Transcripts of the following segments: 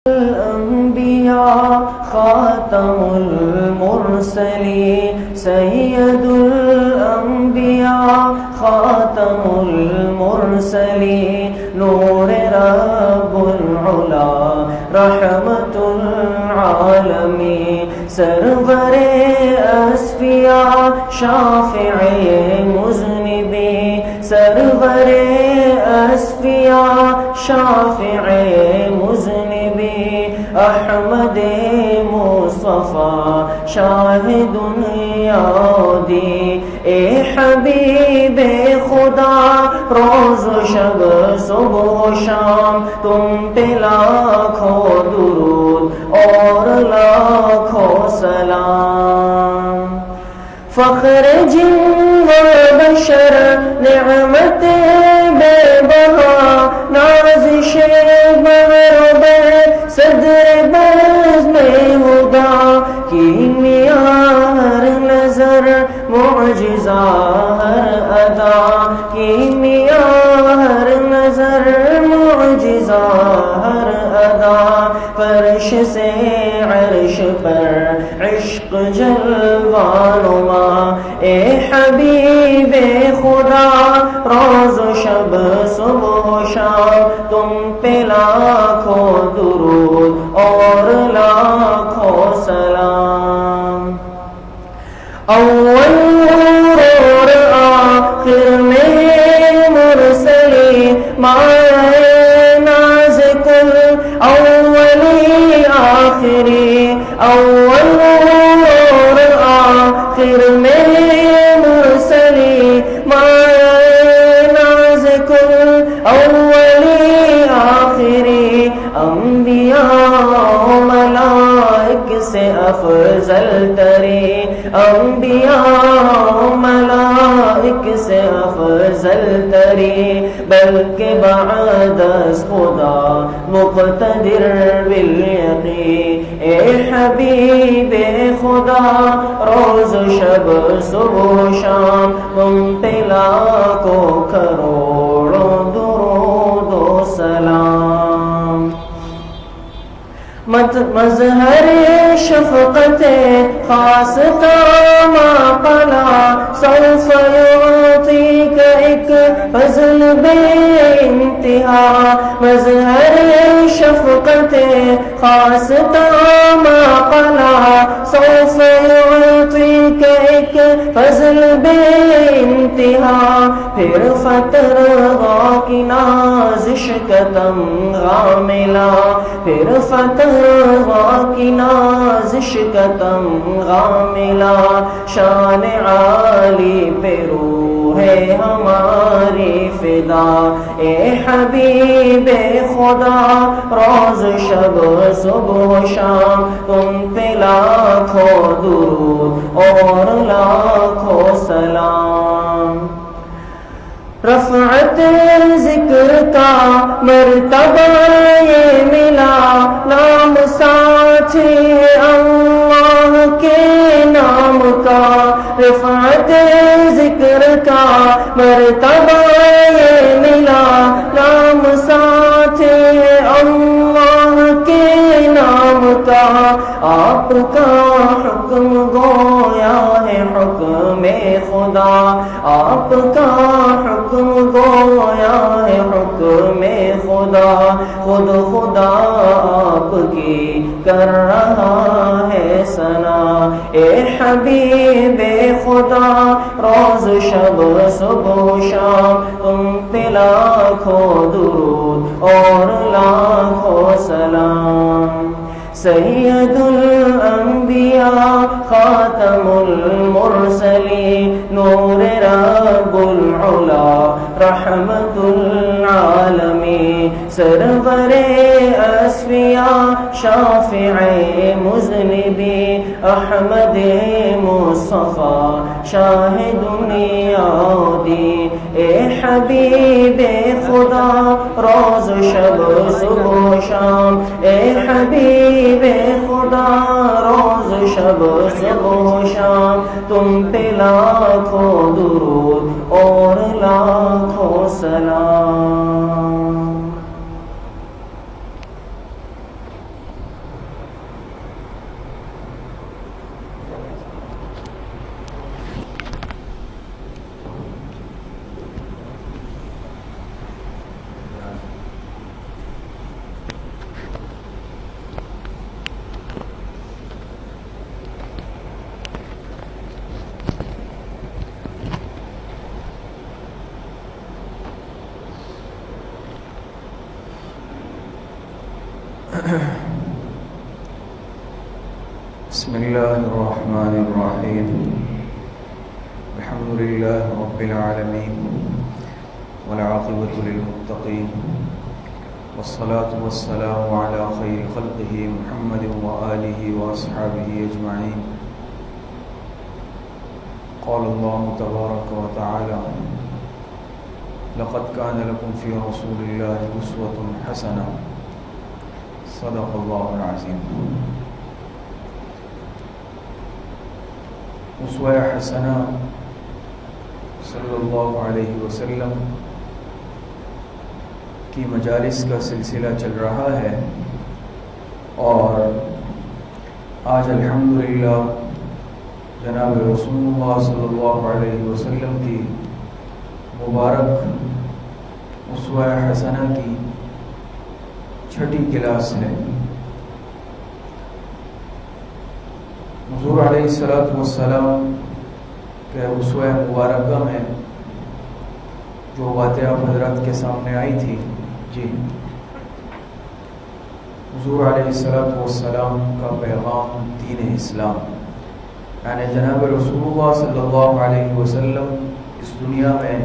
الأنبياء خاتم المرسلين سيد الأنبياء خاتم المرسلين نور رب العلا رحمة العالمين سرور أصفياء شافع مذنبين سرور أصفياء شافع مذنبين احمد مصطفیٰ شاہد یادی اے حبیب خدا روز و شب صبح و شام تم پہ لاکھوں درود اور لاکھوں سلام فخر جن و بشر نعمت بے بہا نازش بہر صدر بزم ہدا کیمیا ہر نظر معجزہ ہر ادا کیمیا ہر نظر معجزہ ہر ادا فرش سے عرش پر عشق جلوانما اے حبیب خدا روز و شب صبح و شام تم پہ لاکھوں درود اور لاکھوں سلام اول اور آخر میں مرسلی مائے ناز کل اولی آخری اول اور آخر میں مرسلی مائے ناز کل اولی آخری انبیاء ملائک سے افضل تری انبیاء ملائک سے افضل تری بلکہ بعد از خدا مقتدر بالیقین اے حبیب خدا روز و شب صبح و شام تم پہ لاکھوں کروڑوں درود و سلام مظہر شفقت خاص ما قلا سوف یعطیک ایک فضل بے انتہا مظہر شفقت خاص ما قلا سوف یعطیک ایک فضل بے انتہا پھر فتر کی نازش قدم غاملا پھر فتر کی نازش قدم غاملا شان عالی پہ روح ہے ہماری فدا اے حبیب خدا روز شب صبح و شام تم پہ لاکھوں درود اور لاکھوں سلام رفعت ذکر کا مرتبہ یہ ملا نام ساتھی اللہ کے نام کا رفعت ذکر کا مرتبہ یہ ملا نام ساتھی اللہ کے نام کا آپ کا حکم گویا ہے حکم خدا آپ کا حکم گویا ہے حکم خدا خود خدا آپ کی کر رہا ہے ثنا اے حبیب خدا روز شب صبح و شام تم پہ لاکھوں درود اور لاکھوں سلام سید الانبیاء خاتم المرسلین نور رب العلا رحمت العالمین سرور اصفیاء شافع مذنبین احمد مصطفیٰ شاہد یادی اے حبیب خدا روز شب صبح و شام اے حبیب خدا روز شب صبح و شام تم پہ لاکھوں درود اور لاکھوں سلام بسم الله الرحمن الرحيم الحمد لله رب العالمين والعاقبة للمتقين والصلاة والسلام على خير خلقه محمد وآله وأصحابه أجمعين. قال الله تبارك وتعالى: لقد كان لكم في رسول الله أسوة حسنة. صدق الله العظيم. اسوہ حسنہ صلی اللہ علیہ وسلم کی مجالس کا سلسلہ چل رہا ہے، اور آج الحمدللہ جناب رسول اللہ صلی اللہ علیہ وسلم کی مبارک اسوہ حسنہ کی چھٹی کلاس ہے۔ حضور علیہ السلام کے اسوہ مبارکہ میں جو باتیں آپ حضرات کے سامنے آئی تھی، حضور علیہ السلام کا پیغام دین اسلام، یعنی جناب رسول اللہ صلی اللہ علیہ وسلم اس دنیا میں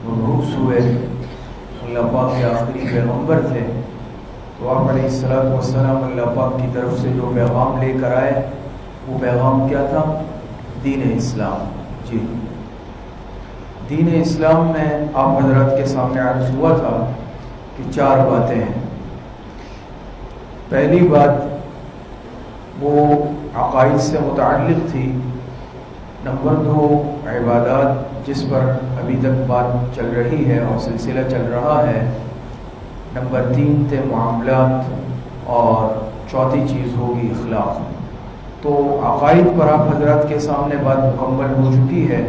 مبعوث ہوئے، اللہ پاک کے آخری پیغمبر تھے، تو آپ علیہ السلام اللہ پاک کی طرف سے جو پیغام لے کر آئے وہ پیغام کیا تھا؟ دین اسلام۔ دین اسلام میں آپ حضرات کے سامنے عرض ہوا تھا کہ 4 باتیں ہیں۔ پہلی بات وہ عقائد سے متعلق تھی، نمبر 2 عبادات جس پر ابھی تک بات چل رہی ہے اور سلسلہ چل رہا ہے، نمبر 3 تھے معاملات، اور چوتھی چیز ہوگی اخلاق۔ تو عقائد پر آپ حضرات کے سامنے بات مکمل ہو چکی ہے۔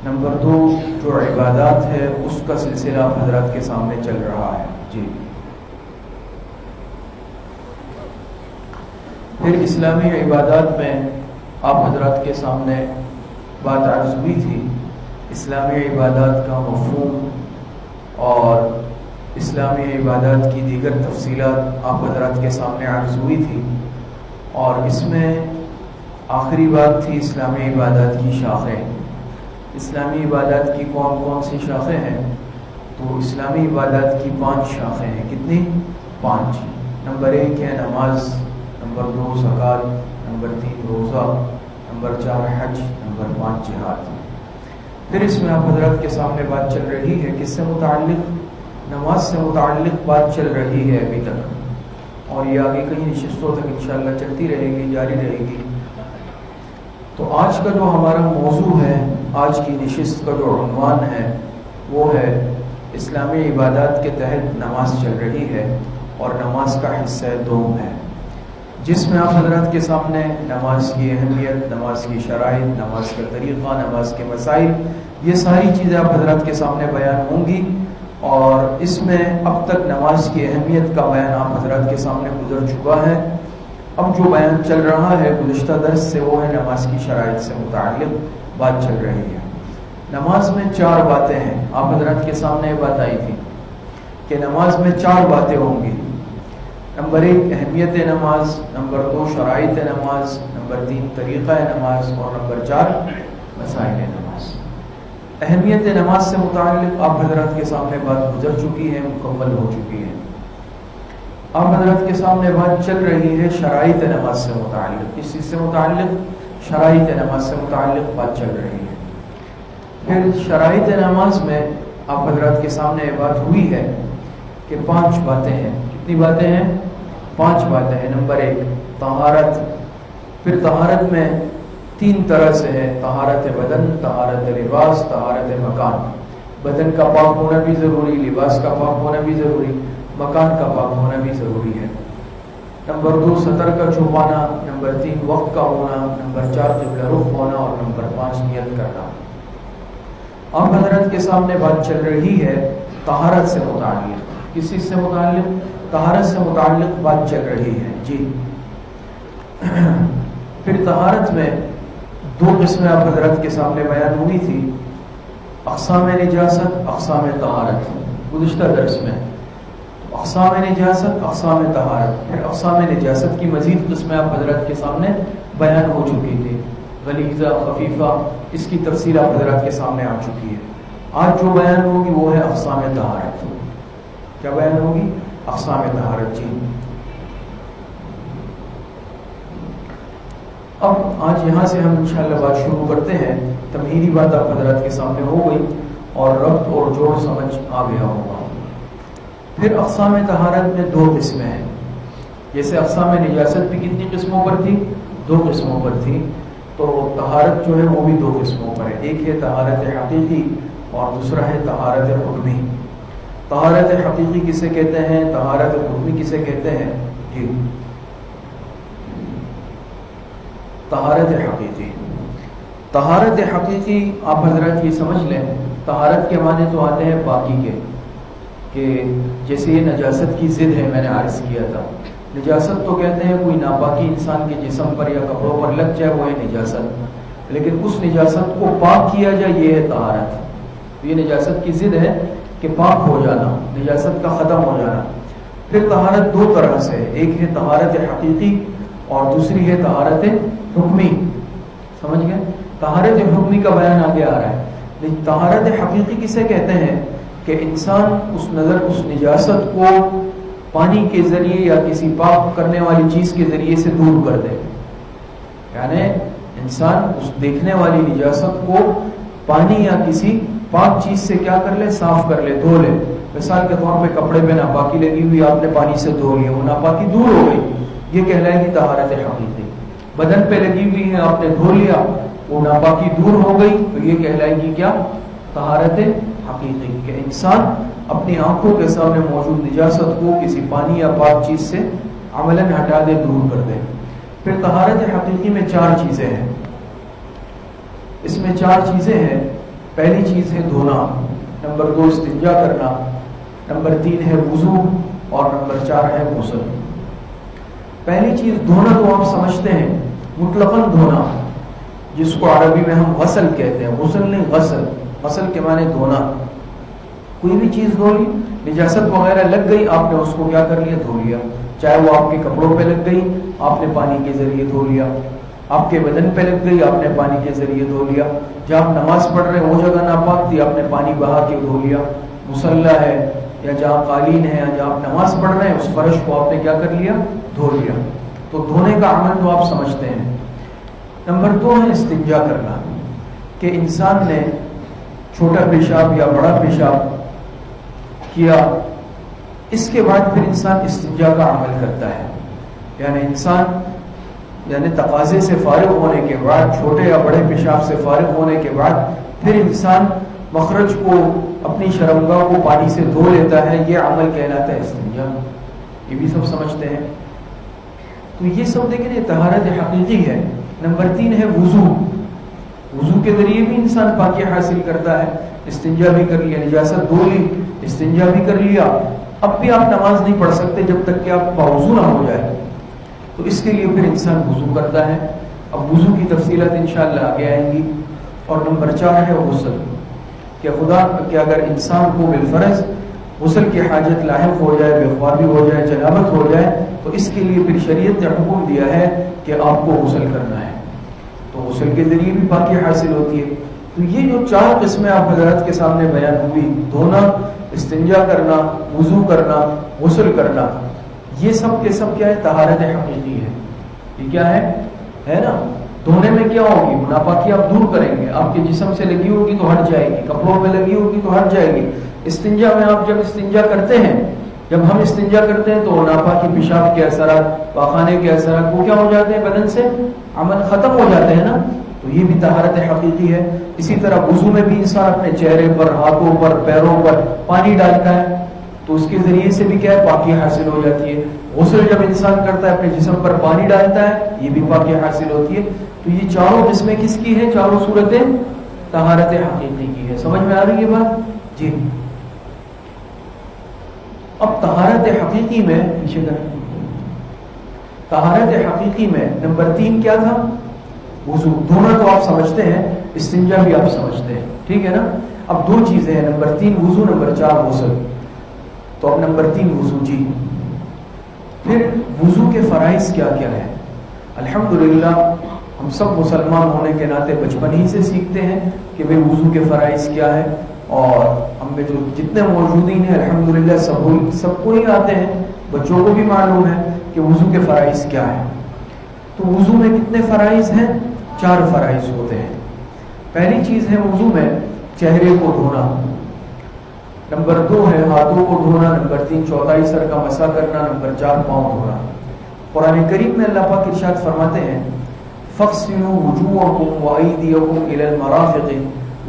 نمبر 2 جو عبادات ہے اس کا سلسلہ آپ حضرات کے سامنے چل رہا ہے۔ پھر اسلامی عبادات میں آپ حضرات کے سامنے بات عرض ہوئی تھی، اسلامی عبادات کا مفہوم اور اسلامی عبادات کی دیگر تفصیلات آپ حضرات کے سامنے عرض ہوئی تھی، اور اس میں آخری بات تھی اسلامی عبادات کی شاخیں۔ اسلامی عبادات کی کون کون سی شاخیں ہیں؟ تو اسلامی عبادات کی 5 شاخیں ہیں۔ کتنی؟ 5۔ نمبر 1 ہے نماز، نمبر 2 زکوٰۃ، نمبر 3 روزہ، نمبر 4 حج، نمبر 5 جہاد۔ پھر اس میں آپ حضرات کے سامنے بات چل رہی ہے کس سے متعلق؟ نماز سے متعلق بات چل رہی ہے ابھی تک، اور یہ آگے کئی نشستوں تک انشاءاللہ چلتی رہے گی، جاری رہے گی۔ تو آج کا جو ہمارا موضوع ہے، آج کی نشست کا جو عنوان ہے وہ ہے اسلامی عبادات کے تحت نماز چل رہی ہے، اور نماز کا حصہ 2 ہے، جس میں آپ حضرات کے سامنے نماز کی اہمیت، نماز کی شرائط، نماز کا طریقہ، نماز کے مسائل، یہ ساری چیزیں آپ حضرات کے سامنے بیان ہوں گی۔ اور اس میں اب تک نماز کی اہمیت کا بیان آپ حضرات کے سامنے گزر چکا ہے۔ اب جو بیان چل رہا ہے گزشتہ درس سے وہ ہے نماز کی شرائط سے متعلق بات چل رہی ہے۔ نماز میں 4 باتیں ہیں، آپ حضرات کے سامنے یہ بات آئی تھی کہ نماز میں 4 باتیں ہوں گی۔ نمبر 1 اہمیت نماز، نمبر 2 شرائط نماز، نمبر 3 طریقہ نماز، اور نمبر 4 مسائل نماز۔ اہمیت نماز سے متعلق آپ حضرات کے سامنے بات گزر چکی ہے، مکمل ہو چکی ہے۔ آپ حضرات کے سامنے بات چل رہی ہے شرائط نماز سے متعلق، اس چیز سے متعلق شرائط نماز سے متعلق بات چل رہی ہے۔ پھر شرائط نماز میں آپ حضرات کے سامنے بات ہوئی ہے کہ 5 باتیں ہیں۔ کتنی باتیں ہیں؟ 5 باتیں ہیں۔ نمبر 1 طہارت، پھر طہارت میں 3 طرح سے ہے، طہارت بدن، طہارت لباس، طہارت مکان۔ بدن کا پاک ہونا بھی ضروری، لباس کا پاک ہونا بھی ضروری، مکان کا پاک ہونا بھی ضروری ہے۔ نمبر 2 سطر کا چھپانا، نمبر 3 وقت کا ہونا، نمبر 4 قبلہ رخ ہونا، اور نمبر 5 نیت کرنا۔ آپ حضرات کے سامنے بات چل رہی ہے طہارت سے متعلق۔ کس چیز سے متعلق؟ طہارت سے متعلق بات چل رہی ہے۔ پھر طہارت میں 2 قسمیں آپ حضرات کے سامنے بیان ہوئی تھی، اقسام نجاست، اقسام طہارت، گزشتہ درس میں۔ اقسام نجاست، اقسام طہارت، پھر اقسام نجاست کی مزید قسمیں آپ حضرات کے سامنے بیان ہو چکی تھی، غلیظہ، خفیفہ، اس کی تفصیل آپ حضرات کے سامنے آ چکی ہے۔ آج جو بیان ہوگی وہ ہے اقسام طہارت۔ کیا بیان ہوگی؟ اقسام طہارت۔ جی اب آج یہاں سے ہم انشاءاللہ بات شروع کرتے ہیں۔ تمہیدی بات آپ حضرات کے سامنے ہو گئی اور ربط اور جوڑ سمجھ آ گیا ہوگا۔ پھر اقسام طہارت میں 2 قسمیں ہیں۔ جیسے اقسام نجاست بھی کتنی قسموں پر تھی؟ 2 قسموں پر تھی، تو طہارت جو ہے وہ بھی 2 قسموں پر ہے۔ ایک ہے طہارت حقیقی اور دوسرا ہے طہارت حکمی۔ طہارت حقیقی کسے کہتے ہیں؟ طہارت حکمی کسے کہتے ہیں؟ جی طہارت حقیقی۔ طہارت حقیقی آپ حضرات یہ سمجھ لیں، طہارت کے معنی تو آتے ہیں پاکی کے، کہ جیسے یہ نجاست کی ضد ہے، میں نے عرض کیا تھا۔ نجاست تو کہتے ہیں کوئی ناپاکی انسان کے جسم پر یا کپڑوں پر لگ جائے وہ ہے نجاست، لیکن اس نجاست کو پاک کیا جائے یہ ہے طہارت۔ یہ نجاست کی ضد ہے کہ پاک ہو جانا، نجاست کا ختم ہو جانا۔ پھر طہارت 2 طرح سے ہے، ایک ہے طہارت حقیقی اور دوسری ہے طہارت حکمی۔ سمجھ گئے؟ طہارت حکمی کا بیان آگے آ رہا ہے، لیکن طہارت حقیقی کسے کہتے ہیں؟ کہ انسان اس نجاست کو پانی کے ذریعے یا کسی پاک کرنے والی چیز کے ذریعے سے دور کر دے۔ یعنی انسان اس دیکھنے والی نجاست کو پانی یا کسی پاک چیز سے کیا کر لے؟ صاف کر لے، دھو لے۔ مثال کے طور پہ کپڑے پہ ناپاکی لگی ہوئی، آپ نے پانی سے دھو لیا، وہ ناپاکی دور ہو گئی، یہ کہلائے گی طہارت حقیقی۔ بدن پہ لگی ہوئی ہے، آپ نے دھو لیا، وہ ناپاکی دور ہو گئی، تو یہ کہلائے گی کیا؟ طہارت حقیقی، کہ انسان اپنی آنکھوں کے سامنے موجود نجاست کو کسی پانی یا پاک چیز سے عملاً ہٹا دے، دور کر دے۔ پھر طہارت حقیقی میں 4 چیزیں ہیں۔ اس میں 4 چیزیں ہیں۔ پہلی چیز ہے دھونا، نمبر 2 استنجا کرنا، نمبر 3 ہے وضو اور نمبر 4 ہے غسل۔ پہلی چیز دھونا تو آپ سمجھتے ہیں، مطلقاً دھونا، جس کو عربی میں ہم غسل کہتے ہیں۔ غسل نہیں، غسل، غسل کے معنی دھونا۔ کوئی بھی چیز دھو لی، نجاست وغیرہ لگ گئی، آپ نے اس کو کیا کر لیا؟ دھو لیا۔ چاہے وہ آپ کے کپڑوں پہ لگ گئی، آپ نے پانی کے ذریعے دھو لیا، آپ کے بدن پہ لگ گئی، آپ نے پانی کے ذریعے دھو لیا، جہاں آپ نماز پڑھ رہے ہیں وہ جگہ ناپاک تھی، آپ نے پانی بہا کے دھو لیا، مصلی ہے یا جہاں قالین ہے یا جہاں آپ نماز پڑھ رہے ہیں اس فرش کو آپ نے کیا کر لیا؟ دھو لیا۔ تو دھونے کا عمل تو آپ سمجھتے ہیں۔ نمبر 2 ہے استنجا کرنا، کہ انسان نے چھوٹا پیشاب یا بڑا پیشاب کیا، اس کے بعد پھر انسان استنجا کا عمل کرتا ہے۔ یعنی انسان تقاضے سے فارغ ہونے کے بعد، چھوٹے یا بڑے پیشاب سے فارغ ہونے کے بعد، پھر انسان مخرج کو، اپنی شرمگاہ کو پانی سے دھو لیتا ہے، یہ عمل کہلاتا ہے استنجا۔ یہ بھی سب سمجھتے ہیں۔ تو یہ سب دیکھیں یہ طہارت حقیقی ہے۔ نمبر 3 ہے وضو۔ وضو کے ذریعے بھی انسان پاکی حاصل کرتا ہے۔ استنجا بھی کر لیا، نجاست دھو لی، استنجا بھی کر لیا، اب بھی آپ نماز نہیں پڑھ سکتے جب تک کہ آپ باوضو نہ ہو جائے، تو اس کے لیے پھر انسان وضو کرتا ہے۔ اب وضو کی تفصیلات انشاءاللہ آگے آئیں گی۔ اور نمبر 4 ہے غسل، کہ اگر انسان کو بالفرض غسل کی حاجت لاحق ہو جائے، بے خوابی ہو جائے، جنابت ہو جائے، تو اس کے لیے پھر شریعت نے حکم دیا ہے کہ آپ کو غسل کرنا ہے، تو غسل کے ذریعے بھی پاکی حاصل ہوتی ہے۔ تو یہ جو 4 قسمیں آپ حضرات کے سامنے بیان ہوئی، دھونا، استنجا کرنا، وضو کرنا، غسل کرنا، یہ سب کے سب کیا ہے؟ طہارت حقیقی ہے۔ یہ کیا ہے نا؟ دھونے میں کیا ہوگی؟ ناپاکی آپ دور کریں گے، آپ کے جسم سے لگی ہوگی تو ہٹ جائے گی، کپڑوں میں لگی ہوگی تو ہٹ جائے گی۔ استنجا میں آپ جب استنجا کرتے ہیں، جب ہم استنجا کرتے ہیں تو ناپاکی پیشاب کے اثرات، پاخانے کے اثرات وہ کیا ہو جاتے ہیں؟ بدن سے عمل ختم ہو جاتے ہیں نا، تو یہ بھی طہارت حقیقی ہے۔ اسی طرح وضو میں بھی انسان اپنے چہرے پر، ہاتھوں پر، پیروں پر پانی ڈالتا ہے، تو اس کے ذریعے سے بھی کیا ہے؟ پاکی حاصل ہو جاتی ہے۔ غسل جب انسان کرتا ہے، اپنے جسم پر پانی ڈالتا ہے، یہ بھی پاکی حاصل ہوتی ہے۔ تو یہ 4 قسمیں کس کی ہیں؟ 4 صورتیں طہارت حقیقی کی ہے۔ سمجھ میں آ رہی ہے بات؟ جی۔ اب طہارت حقیقی میں طہارت حقیقی میں نمبر 3 کیا تھا؟ وضو۔ دھونا تو آپ سمجھتے ہیں، استنجا بھی آپ سمجھتے ہیں، ٹھیک ہے نا؟ اب 2 چیزیں ہیں، نمبر 3 وضو، نمبر 4 غسل۔ تو اب نمبر 3 وضو جی. پھر وضو کے فرائض کیا کیا ہے؟ الحمدللہ ہم سب مسلمان ہونے کے ناطے بچپن ہی سے سیکھتے ہیں کہ بھئی وضو کے فرائض کیا ہے، اور ہم میں جو جتنے موجودین ہیں الحمدللہ سب کو ہی آتے ہیں، بچوں کو بھی معلوم ہے کہ وضو کے فرائض کیا ہے. تو وضو میں کتنے فرائض ہیں؟ 4 فرائض ہوتے ہیں. پہلی چیز ہے وضو میں چہرے کو دھونا، نمبر 2 ہے ہاتھوں کو دھونا، نمبر 3 چوتھائی سر کا مسح کرنا، نمبر 4 پاؤں دھونا. قرآن کریم میں اللہ پاک ارشاد فرماتے ہیں فَاغْسِلُوا وُجُوهَكُمْ وَأَيْدِيَكُمْ إِلَى الْمَرَافِقِ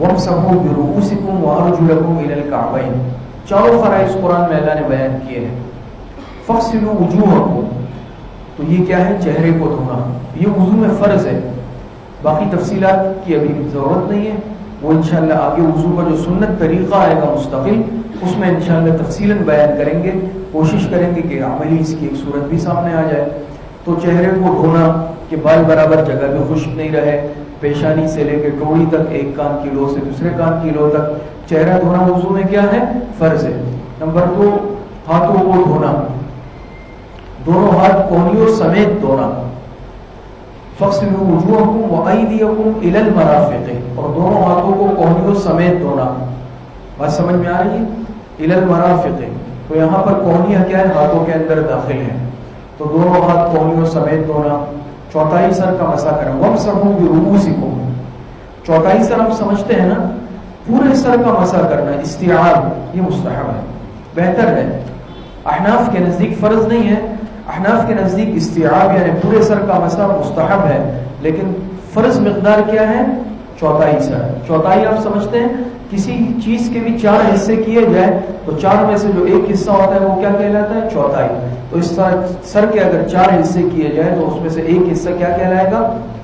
وَامْسَحُوا بِرُؤُوسِكُمْ وَأَرْجُلَكُمْ إِلَى الْكَعْبَيْنِ. 4 فرائض قرآن میں اللہ نے بیان کیے ہیں. فَاغْسِلُوا وُجُوهَكُمْ تو یہ کیا ہے؟ چہرے کو دھونا. یہ وضو میں فرض ہے، باقی تفصیلات کی ابھی ضرورت نہیں ہے، وہ انشاءاللہ آگے وضو کا جو سنت طریقہ آئے گا مستقل، اس میں انشاءاللہ تفصیلاً بیان کریں گے. کوشش کریں گے کہ عملی اس کی ایک صورت بھی سامنے آ جائے. تو چہرے کو دھونا کہ بال برابر جگہ بھی خشک نہیں رہے، پیشانی سے لے کے ٹوڑی تک، ایک کان کی لو سے دوسرے کان کی لو تک چہرہ دھونا وضو میں کیا ہے؟ فرض ہے. نمبر 2 ہاتھوں کو دھونا، دونوں ہاتھ کوہنیوں سمیت دھونا. فَاغْسِلُوا وُجُوهَكُمْ وَأَيْدِيَكُمْ إِلَى الْمَرَافِقِ اور دونوں ہاتھوں کو کوہنیوں سمیت دھونا. بات سمجھ میں آ رہی ہے؟ إِلَى الْمَرَافِقِ تو یہاں پر کوہنیاں کیا ہے؟ ہاتھوں کے اندر داخل ہیں، تو دونوں ہاتھ کوہنیوں سمیت دھونا. چوتھائی سر کا مسح کرنا. وَامْسَحُوا بِرُؤُوسِكُمْ چوتھائی سر ہم سمجھتے ہیں نا، پورے سر کا مسح کرنا استیعاب، یہ مستحب ہے، بہتر ہے. احناف کے نزدیک فرض نہیں ہے، احناف کے نزدیک استیعاب یعنی پورے سر کا مسح مستحب ہے، لیکن فرض مقدار کیا ہے؟ چوتھائی سر. چوتھائی آپ سمجھتے ہیں کسی چیز کے بھی 4 حصے کیے جائے تو 4 میں سے جو ایک حصہ ہوتا ہے وہ کیا کہلاتا ہے؟ چوتھائی. تو اس طرح سر کے اگر 4 حصے کیے جائے تو اس میں سے ایک حصہ کیا کہلائے گا؟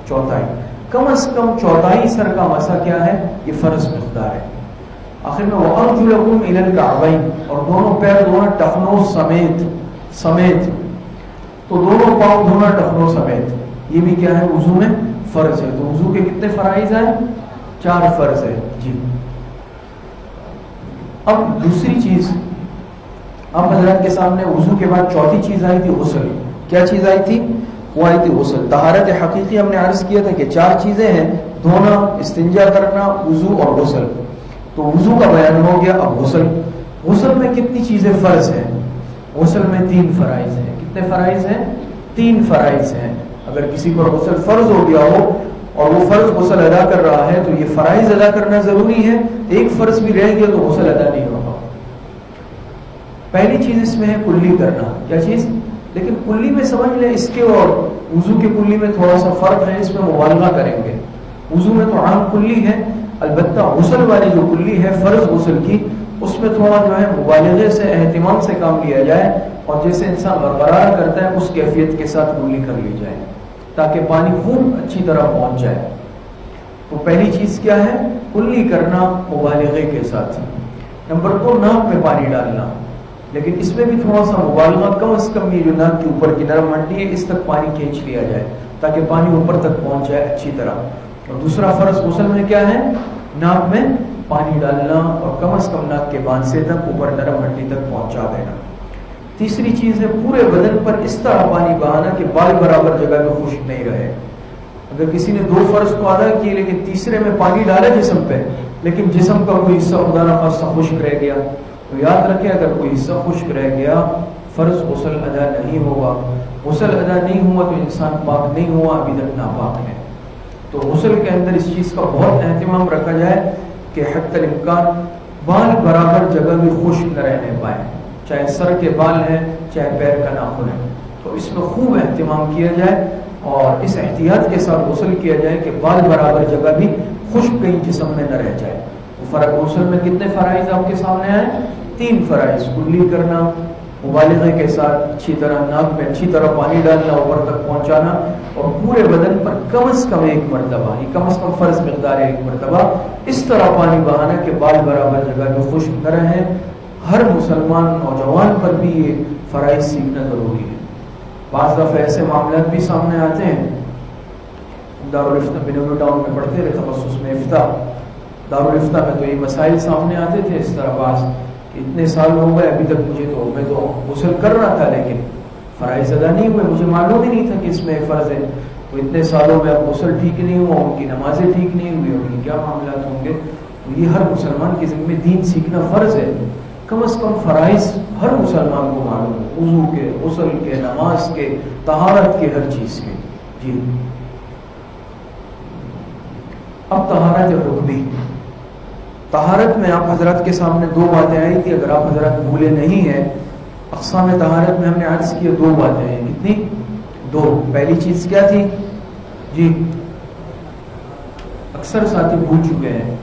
چوتھائی. کم از کم چوتھائی سر کا مسح کیا ہے؟ یہ فرض مقدار ہے. آخر میں وَأَرْجُلَكُمْ إِلَى الْكَعْبَيْنِ اور دونوں پیر دھونا ٹخنوں سمیت تو دونوں پاؤں دھونا ٹخنوں سمیت. یہ بھی کیا ہے؟ وضو میں فرض ہے. تو وضو کے کتنے فرائض ہیں؟ 4 فرض ہے جی. اب دوسری چیز آپ حضرات کے سامنے وضو کے بعد چوتھی چیز آئی تھی غسل. کیا چیز آئی تھی؟ وہ آئی تھی غسل. طہارت حقیقی ہم نے عرض کیا تھا کہ 4 چیزیں ہیں، دھونا، استنجا کرنا، وضو اور غسل. تو وضو کا بیان ہو گیا. اب غسل. غسل میں کتنی چیزیں فرض ہیں؟ غسل میں 3 فرائض ہیں. کتنے فرائض ہیں؟ 3 فرائض ہیں. اگر کسی پر غسل فرض ہو گیا ہو اور وہ فرض غسل ادا کر رہا ہے تو یہ فرائض ادا کرنا ضروری ہے. ایک فرض بھی رہ گیا تو غسل ادا نہیں ہوگا. پہلی چیز اس میں ہے کلی کرنا. کیا چیز؟ لیکن کلی میں سمجھ لیں اس کے اور وضو کے کلی میں تھوڑا سا فرق ہے، اس میں مبالغہ کریں گے. وضو میں تو عام کلی ہے، البتہ غسل والی جو کلی ہے فرض غسل کی، اس میں تھوڑا جو ہے مبالغے سے، اہتمام سے کام لیا جائے، اور جیسے انسان برقرار کرتا ہے اس کیفیت کے ساتھ کلی کر لی جائے تاکہ پانی خوب اچھی طرح پہنچ جائے. تو پہلی چیز کیا ہے؟ کلی کرنا مبالغے کے ساتھ. نمبر 2 ناک میں پانی ڈالنا، لیکن اس میں بھی تھوڑا سا مبالغہ، کم از کم یہ جو ناک کے اوپر کی نرم ہڈی ہے اس تک پانی کھینچ لیا جائے تاکہ پانی اوپر تک پہنچ جائے اچھی طرح. اور دوسرا فرض غسل میں کیا ہے؟ ناک میں پانی ڈالنا اور کم از کم ناک کے بانسے تک اوپر نرم ہڈی تک پہنچا دینا. تیسری چیز ہے پورے بدن پر اس طرح پانی بہانا کہ بال برابر جگہ میں خشک نہیں رہے. اگر کسی نے 2 فرض کو ادا کیے لیکن تیسرے میں پانی ڈالا جسم پہ، لیکن جسم کا کوئی حصہ خدا نخواستہ خشک رہ گیا، تو یاد رکھیں اگر کوئی حصہ خشک رہ گیا فرض غسل ادا نہیں ہوگا. غسل ادا نہیں ہوا تو انسان پاک نہیں ہوا، ابھی تک ناپاک ہے. تو غسل کے اندر اس چیز کا بہت اہتمام رکھا جائے کہ حتی الامکان بال برابر جگہ بھی خشک نہ رہنے پائے، چاہے سر کے بال ہیں چاہے پیر کا ناخن ہے. تو اس میں خوب اہتمام کیا جائے اور اس احتیاط کے ساتھ غسل کیا جائے کہ بال برابر جگہ بھی خشک کہیں جسم میں نہ رہ جائے. فرق غسل میں کتنے فرائض آپ کے سامنے آئے؟ 3 فرائض. کلی کرنا مبالغے کے ساتھ، اچھی طرح ناک میں اچھی طرح پانی ڈالنا، اوپر تک پہنچانا، اور پورے بدن پر کم از کم 1 مرتبہ، یہ کم از کم فرض مقدار ہے 1 مرتبہ اس طرح پانی بہانا کہ بال برابر جگہ میں خشک نہ رہیں. ہر مسلمان نوجوان پر بھی یہ فرائض سیکھنا ضروری ہے. بعض دفعہ ایسے معاملات بھی سامنے آتے ہیں، دارالفتہ بنور ٹاؤن میں پڑھتے رہے تخصص میں افتاء، دارالفتہ میں تو یہ مسائل سامنے آتے تھے اس طرح بعض کہ اتنے سال ہو گئے ابھی تک میں تو غسل کر رہا تھا لیکن فرائض ادا نہیں ہوئے، مجھے معلوم ہی نہیں تھا کہ اس میں فرض ہے. تو اتنے سالوں میں اب غسل ٹھیک نہیں ہوا، ان کی نمازیں ٹھیک نہیں ہوئی، ان کی کیا معاملات ہوں گے. تو یہ ہر مسلمان کے ذمہ دین سیکھنا فرض ہے. کم از کم فرائض ہر مسلمان کو معلوم ہے، وضو کے، غسل کے، نماز کے، طہارت کے، ہر چیز کے. جی اب طہارت حکمی. طہارت میں آپ حضرات کے سامنے دو باتیں آئی تھی، اگر آپ حضرات بھولے نہیں ہیں. اقسام طہارت میں ہم نے عرض کیا دو باتیں ہیں. کتنی؟ دو. پہلی چیز کیا تھی؟ جی اکثر ساتھی بھول چکے ہیں،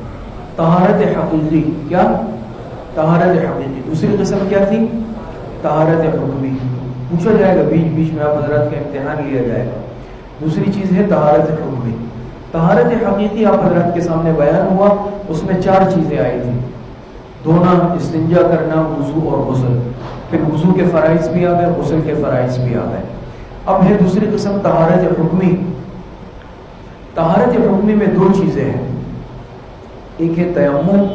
طہارت حقیقی. کیا؟ طہارت حقیقی. دوسری قسم کیا تھی؟ طہارت حکمی. پوچھا جائے گا بیچ بیچ میں، آپ حضرات کا امتحان لیا جائے گا. دوسری چیز ہے طہارت حکمی. طہارت حقیقی آپ حضرات کے سامنے بیان ہوا، اس میں چار چیزیں آئی تھی: دھونا، استنجا کرنا، وضو اور غسل. پھر وضو کے فرائض بھی آ گئے، غسل کے فرائض بھی آ گئے. اب ہے دوسری قسم طہارت حکمی. طہارت حکمی میں دو چیزیں ہیں. ایک ہے تیمم،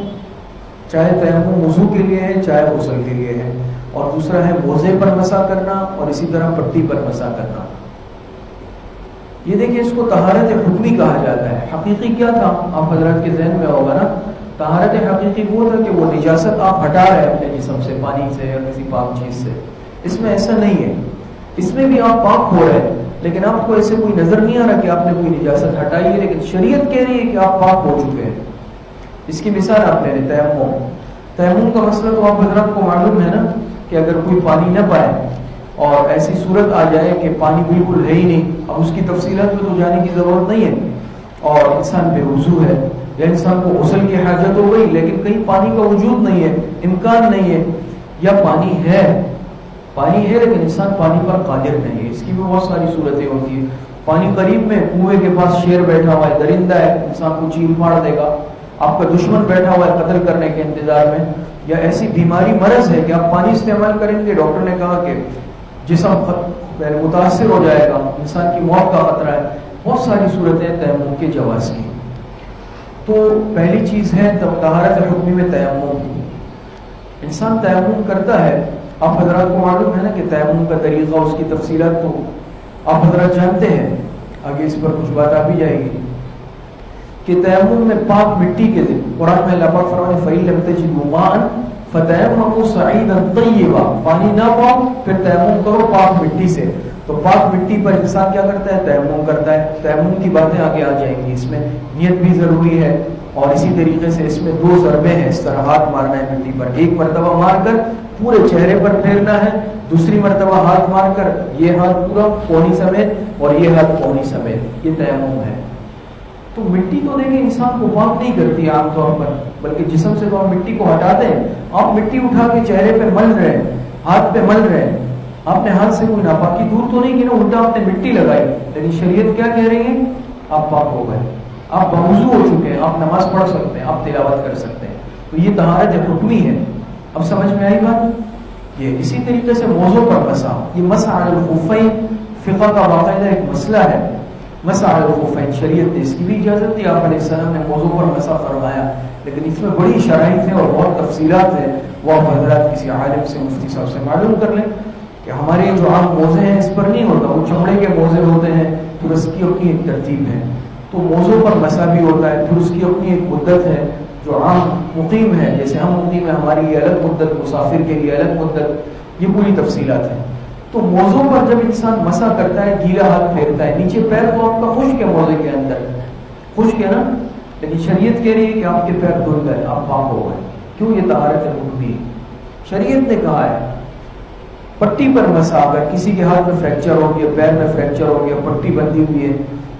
چاہے تیمم وضو کے لیے ہے چاہے غسل کے لیے ہے، اور دوسرا ہے موزے پر مسح کرنا اور اسی طرح پٹی پر مسح کرنا. یہ دیکھیں اس کو طہارت حکمی کہا جاتا ہے. حقیقی کیا تھا آپ حضرات کے ذہن میں ہوگا نا. طہارت حقیقی وہ تھا کہ وہ نجاست آپ ہٹا رہے ہیں اپنے جسم سے، پانی سے یا کسی پاک چیز سے. اس میں ایسا نہیں ہے. اس میں بھی آپ پاک ہو رہے ہیں لیکن آپ کو ایسے کوئی نظر نہیں آ رہا کہ آپ نے کوئی نجاست ہٹائی ہے، لیکن شریعت کہہ رہی ہے کہ آپ پاک ہو چکے ہیں. اس کی مثال آپ لے لیں تیمم. تیمم کا مسئلہ تو آپ حضرات کو معلوم ہے نا کہ اگر کوئی پانی نہ پائے اور ایسی صورت آ جائے کہ پانی بالکل ہے ہی نہیں، اب اس کی تفصیلات میں تو جانے کی ضرورت نہیں ہے، اور انسان بے وضو ہے یا انسان کو غسل کی حاجت ہو گئی لیکن کہیں پانی کا وجود نہیں ہے، امکان نہیں ہے، یا پانی ہے لیکن انسان پانی پر قادر نہیں ہے. اس کی بھی بہت ساری صورتیں ہوتی ہیں. پانی قریب میں، کنویں کے پاس شیر بیٹھا ہوا ہے، درندہ ہے، انسان کو چیل پھاڑ دے گا. آپ کا دشمن بیٹھا ہوا ہے قتل کرنے کے انتظار میں، یا ایسی بیماری مرض ہے کہ آپ پانی استعمال کریں گے، ڈاکٹر نے کہا کہ جسم متاثر ہو جائے گا، انسان کی موت کا خطرہ ہے. بہت ساری صورتیں تیمم کے جواز کی. تو پہلی چیز ہے طہارت حکمی میں تیمم. انسان تیمم کرتا ہے، آپ حضرات کو معلوم ہے نا کہ تیمم کا طریقہ، اس کی تفصیلات تو آپ حضرات جانتے ہیں، آگے اس پر کچھ بات آ بھی جائے گی کہ تیمم میں پاک مٹی کے دن قرآن میں اللہ پاک فرماتے ہیں فَإِن لَمْ تَجِدُوا مَاءً فَتَيَمَّمُوا صَعِيدًا طَيِّبًا. پانی نہ پاؤ پھر تیمم کرو پاک مٹی سے. تو پاک مٹی پر انسان کیا کرتا ہے؟ تیمم کرتا ہے. تیمم کی باتیں آگے آ جائیں گی. اس میں نیت بھی ضروری ہے، اور اسی طریقے سے اس میں دو ضربے ہیں. اس طرح ہاتھ مارنا ہے مٹی پر، ایک مرتبہ مار کر پورے چہرے پر پھیرنا ہے، دوسری مرتبہ ہاتھ مار کر یہ ہاتھ پورا پونی سمیت اور یہ ہاتھ پونی سمیت. یہ تیمم ہے. تو مٹی تو دیکھیں انسان کو پاک نہیں کرتی عام طور پر، بلکہ جسم سے تو آپ مٹی کو ہٹاتے ہیں. آپ مٹی اٹھا کے چہرے پہ مل رہے ہیں، ہاتھ پہ مل رہے ہیں، آپ نے ہاتھ سے کوئی ناپاکی دور تو نہیں کی نا، الٹا آپ نے مٹی لگائی. لیکن شریعت کیا کہہ رہی ہے؟ آپ پاک ہو گئے، آپ باوضو ہو چکے ہیں، آپ نماز پڑھ سکتے ہیں، آپ تلاوت کر سکتے ہیں. تو یہ طہارت حکمی ہے. اب سمجھ میں آئی بات؟ یہ اسی طریقے سے موضوع پر مسح. یہ مسح علی الخفین فقہ کا باقاعدہ ایک مسئلہ ہے. مسح علی الخفین شریعت نے اس کی بھی اجازت دی، آپ علیہ السلام نے موضوع پر مسح فرمایا، لیکن اس میں بڑی شرائط ہیں اور بہت تفصیلات ہیں. وہ آپ حضرات کسی عالم سے، مفتی صاحب سے معلوم کر لیں کہ ہمارے جو عام موزے ہیں اس پر نہیں ہوتا، وہ چمڑے کے موزے ہوتے ہیں، پھر اس کی اپنی ایک ترتیب ہے. تو موضوع پر مسح بھی ہوتا ہے، پھر اس کی اپنی ایک مدت ہے. جو عام مقیم ہے، جیسے ہم مقیم ہے، ہماری لیے الگ مدت، مسافر کے لیے الگ مدت، یہ پوری تفصیلات ہیں. تو موضوع پر جب انسان مسح کرتا ہے، گیلا ہاتھ پھیرتا ہے، نیچے پیر تو آپ کا خشک ہے، موضوع کے اندر خشک ہے نا، لیکن شریعت کہہ رہی ہے کہ آپ کے پیر دھل گئے، آپ پاک ہو گئے. کیوں؟ یہ طہارت حکمی ہے. شریعت نے کہا ہے پٹی پر مسح. اگر کسی کے ہاتھ میں فریکچر ہو گیا، پیر میں فریکچر ہو گیا، پٹی بندھی ہوئی ہے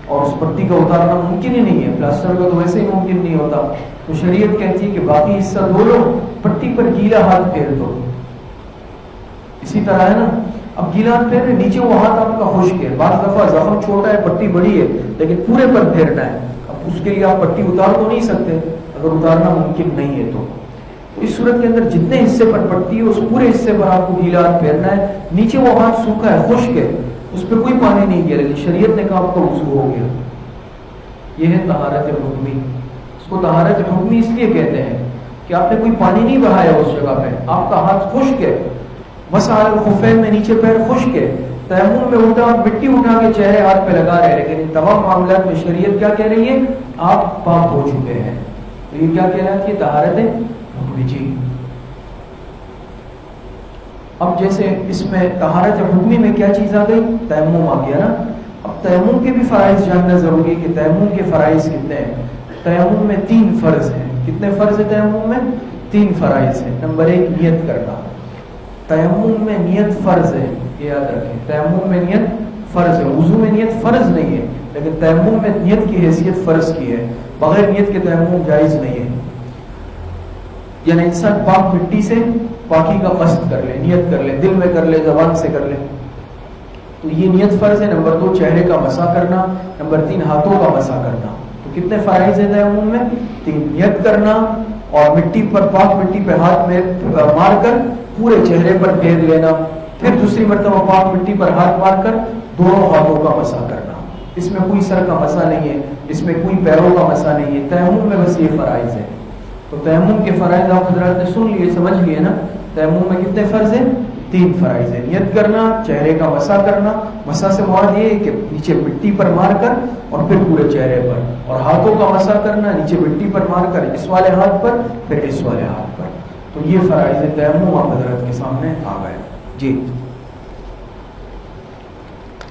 اور اس پٹی کا اتارنا ممکن ہی نہیں ہے، پلاسٹر کا تو ویسے ہی ممکن نہیں ہوتا، تو شریعت کہتی ہے کہ باقی حصہ دھو لو، پٹی پر گیلا ہاتھ پھیر دو. اسی طرح ہے نا، اب گیلا ہاتھ پھیر نیچے وہ ہاتھ آپ کا خشک ہے، بعض دفعہ زخم چھوٹا ہے، پٹی بڑی ہے، لیکن پورے پر پھیرنا ہے. اب اس کے لیے آپ پٹی اتار تو نہیں سکتے اگر اتارنا ممکن نہیں ہے. تو اس صورت کے اندر جتنے حصے پر پٹی ہے اس پورے حصے پر آپ کو گیلا ہاتھ پھیرنا ہے. نیچے وہ ہاتھ سوکھا ہے، خشک ہے، اس پہ کوئی پانی نہیں گیا، لیکن شریعت نے کہا آپ کا وضو ہو گیا. یہ ہے طہارت حکمی. اس کو طہارت حکمی اس لیے کہتے ہیں کہ آپ نے کوئی پانی نہیں بہایا اس جگہ پہ، آپ کا ہاتھ خشک ہے، مسح الخفین میں نیچے پیر خشک ہے، تیمم میں الٹا مٹی اٹھا کے چہرے ہاتھ پہ لگا رہے ہیں، لیکن ان تمام معاملات میں شریعت کیا کہہ رہی ہے؟ آپ پاک ہو چکے ہیں. تو یہ کیا کہہ رہا ہے کہ طہارت حکمی. جی اب جیسے اس میں طہارت حکمی میں کیا چیز آ گئی؟ تیمم آ گیا نا. اب تیمم کے بھی فرائض جاننا ضروری ہے کہ تیمم کے فرائض کتنے ہیں. تیمم میں 3 فرض ہیں. کتنے فرض ہیں تیمم میں؟ 3 فرائض ہیں. نمبر 1 نیت کرنا. تیمم میں نیت فرض ہے، یہ یاد رکھیں. تیمم میں نیت فرض ہے. وضو میں نیت فرض نہیں ہے، لیکن تیمم میں نیت کی حیثیت فرض کی ہے. بغیر نیت کے تیمم جائز نہیں ہے. یعنی انسان پاک مٹی سے پاکی کا قصد کر لے، نیت کر لے، دل میں کر لے، زبان سے کر لے، تو یہ نیت فرض ہے. نمبر 2 چہرے کا مسح کرنا. نمبر 3 ہاتھوں کا مسح کرنا. تو کتنے فرائض ہیں تیمم میں؟ 3. نیت کرنا اور مٹی پر، پاک مٹی پہ ہاتھ میں مار کر پورے چہرے پر پھیر لینا، پھر دوسری مرتبہ پاک مٹی پر ہاتھ مار کر دونوں ہاتھوں کا مسح کرنا. اس میں کوئی سر کا مسح نہیں ہے، اس میں کوئی پیروں کا مسح نہیں ہے. تیمم میں بس یہ فرائض ہے. تو تیمم کے فرائض آپ حضرات نے سن لیے، سمجھ لیے نا. تیمم میں کتنے فرض ہیں؟ 3 فرائض ہیں. نیت کرنا، چہرے کا مسح کرنا. مسح سے مراد یہ ہے کہ نیچے مٹی پر مار کر اور پھر پورے چہرے پر، اور ہاتھوں کا مسح کرنا، نیچے مٹی پر مار کر اس والے ہاتھ پر پھر اس والے ہاتھ پر. تو یہ فرائض تیمم آپ حضرات کے سامنے آ گئے. جی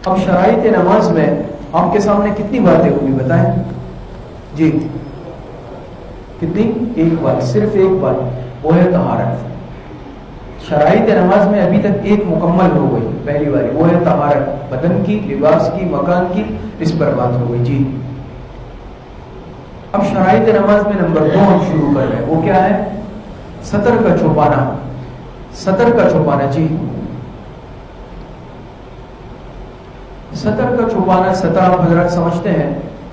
اب شرائط نماز میں آپ کے سامنے کتنی باتیں ہوئی بتائیں؟ جی کتنی؟ 1 بات، صرف 1 بات، وہ ہے طہارت. شرائط نماز میں ابھی تک 1 مکمل ہو گئی، پہلی باری، وہ ہے طہارت، بدن کی، لباس کی، مکان کی، اس پر بات ہو گئی. جی اب شرائط نماز میں نمبر 2 ہم شروع کر رہے ہیں. وہ کیا ہے؟ سطر کا چھپانا. سطر کا چھپانا. جی سطر کا چھپانا. سطر آپ حضرات سمجھتے ہیں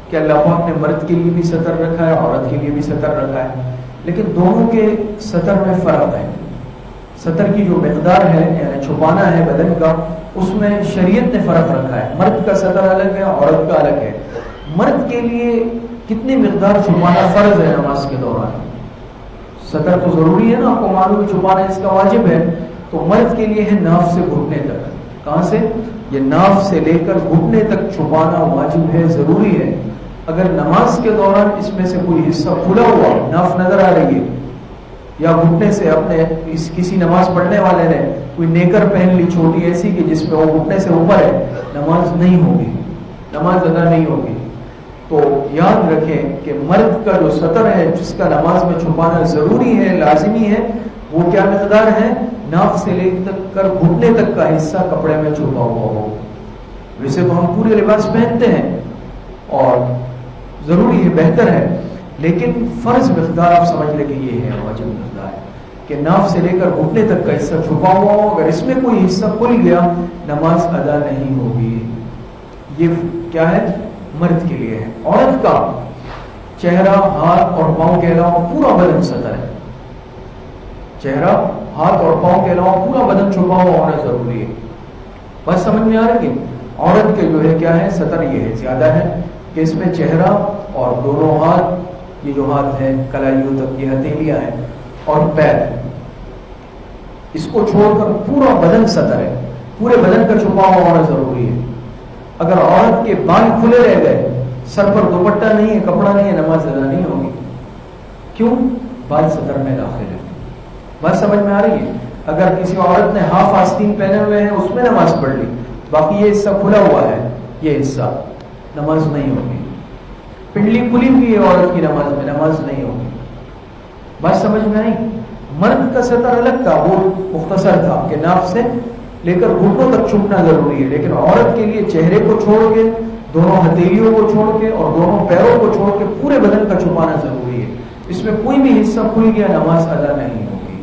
کہ اللہ پاک نے مرد کے لیے بھی سطر رکھا ہے، عورت کے لیے بھی سطر رکھا ہے، لیکن دونوں کے سطر میں فرق ہے. سطر کی جو مقدار ہے یعنی چھپانا ہے بدن کا، اس میں شریعت نے فرق رکھا ہے. مرد کا سطر الگ ہے، عورت کا الگ ہے. مرد کے لیے کتنی مقدار چھپانا فرض ہے نماز کے دوران؟ سطر تو ضروری ہے نا، آپ کو معلوم چھپانا اس کا واجب ہے. تو مرد کے لیے ہے ناف سے گھٹنے تک. کہاں سے؟ یہ ناف سے لے کر گھٹنے تک چھپانا واجب ہے، ضروری ہے. اگر نماز کے دوران اس میں سے کوئی حصہ کھلا ہوا، ناف نظر آ رہی ہے، یا گھٹنے سے اپنے کسی نماز پڑھنے والے نے کوئی نیکر پہن لی چھوٹی ایسی کہ جس میں وہ گھٹنے سے اوپر ہے، نماز نہیں ہوگی، نماز ادا نہیں ہوگی. تو یاد رکھیں کہ مرد کا جو سطر ہے جس کا نماز میں چھپانا ضروری ہے، لازمی ہے، وہ کیا مقدار ہے؟ ناف سے لے کر گھٹنے تک کا حصہ کپڑے میں چھپا ہوا ہو. ویسے تو ہم پورے لباس پہنتے ہیں اور ضروری ہے، بہتر ہے، لیکن فرض مقدار آپ سمجھ لیں کہ یہ ہے، واجب مقدار کہ ناف سے لے کر گھٹنے تک کا حصہ چھپا ہوا ہو. اگر اس میں کوئی حصہ کھل گیا نماز ادا نہیں ہوگی. یہ کیا ہے؟ مرد کے لیے ہے. عورت کا چہرہ، ہاتھ اور پاؤں کے علاوہ پورا بدن سطر ہے. چہرہ، ہاتھ اور پاؤں کے علاوہ پورا بدن چھپا ہوا ہونا ضروری ہے. بس سمجھ میں آ رہی ہے؟ عورت کے جو ہے کیا ہے؟ سطر یہ ہے، زیادہ ہے کہ اس میں چہرہ اور دونوں ہاتھ، یہ جو ہاتھ ہیں کلائیوں تک، یہ ہتھیلیاں ہیں، اور پیر، اس کو چھوڑ کر پورا بدن سطر ہے. پورے بدن کا چھپا ہوا ہونا ضروری ہے. اگر عورت کے بال کھلے رہ گئے، سر پر دوپٹہ نہیں ہے، کپڑا نہیں ہے، نماز ادا نہیں ہوگی. کیوں؟ بال سطر میں داخل ہے. بات سمجھ میں آ رہی ہے؟ اگر کسی عورت نے ہاف آستین پہنے ہوئے ہیں، اس میں نماز پڑھ لی، باقی یہ حصہ کھلا ہوا ہے، یہ حصہ، نماز نہیں ہوگی. پنڈلی کھلی ہوئی ہے عورت کی، نماز میں نماز نہیں ہوگی. بات سمجھ میں آئی؟ مرد کا سطر الگ تھا، وہ مختصر تھا کہ ناف سے لے کر گھٹنوں تک چھپنا ضروری ہے، لیکن عورت کے لیے چہرے کو چھوڑ کے، دونوں ہتھیلیوں کو چھوڑ کے اور دونوں پیروں کو چھوڑ کے پورے بدن کا چھپانا ضروری ہے. اس میں کوئی بھی حصہ کھل گیا نماز ادا نہیں ہوگی.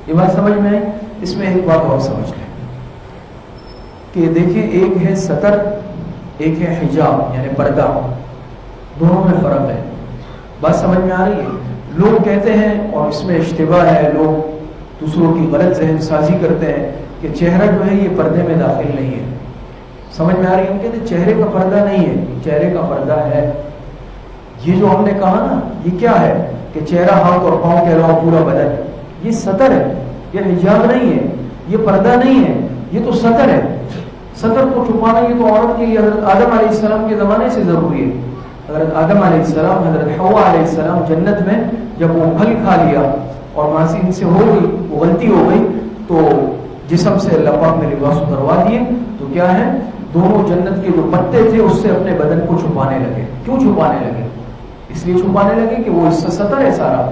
یہ بات سمجھ میں آئی؟ اس میں ایک بات اور سمجھ لیں کہ دیکھیں، ایک ہے سطر، ایک ہے حجاب یعنی پردہ. دونوں میں فرق ہے. بات سمجھ میں آ رہی ہے؟ لوگ کہتے ہیں، اور اس میں اشتباہ ہے، لوگ دوسروں کی غلط ذہن سازی کرتے ہیں کہ چہرہ جو ہے یہ پردے میں داخل نہیں ہے. سمجھ میں آ رہی ہے؟ ہم کہتے ہیں چہرے کا پردہ نہیں ہے. چہرے کا پردہ ہے. یہ جو ہم نے کہا نا، یہ کیا ہے کہ چہرہ ہاتھ اور پاؤں کے علاوہ پورا بدن، یہ ستر ہے، یہ حجاب نہیں ہے، یہ پردہ نہیں ہے، یہ تو ستر ہے۔ ستر کو چھپانا یہ تو عورت کے لیے حضرت آدم علیہ السلام کے زمانے سے ضروری ہے۔ حضرت آدم علیہ السلام، حضرت حوا علیہ السلام جنت میں جب وہ پھل کھا لیا اور وہاں سے ان سے ہو گئی، وہ غلطی ہو گئی، تو جسم سے اللہ پاک نے لباس اتروا دیے، تو کیا ہے، دونوں جنت کے جو پتے تھے اس سے اپنے بدن کو چھپانے لگے۔ کیوں چھپانے لگے؟ اس لیے چھپانے لگے کہ وہ اس سے ستر ہے سارا۔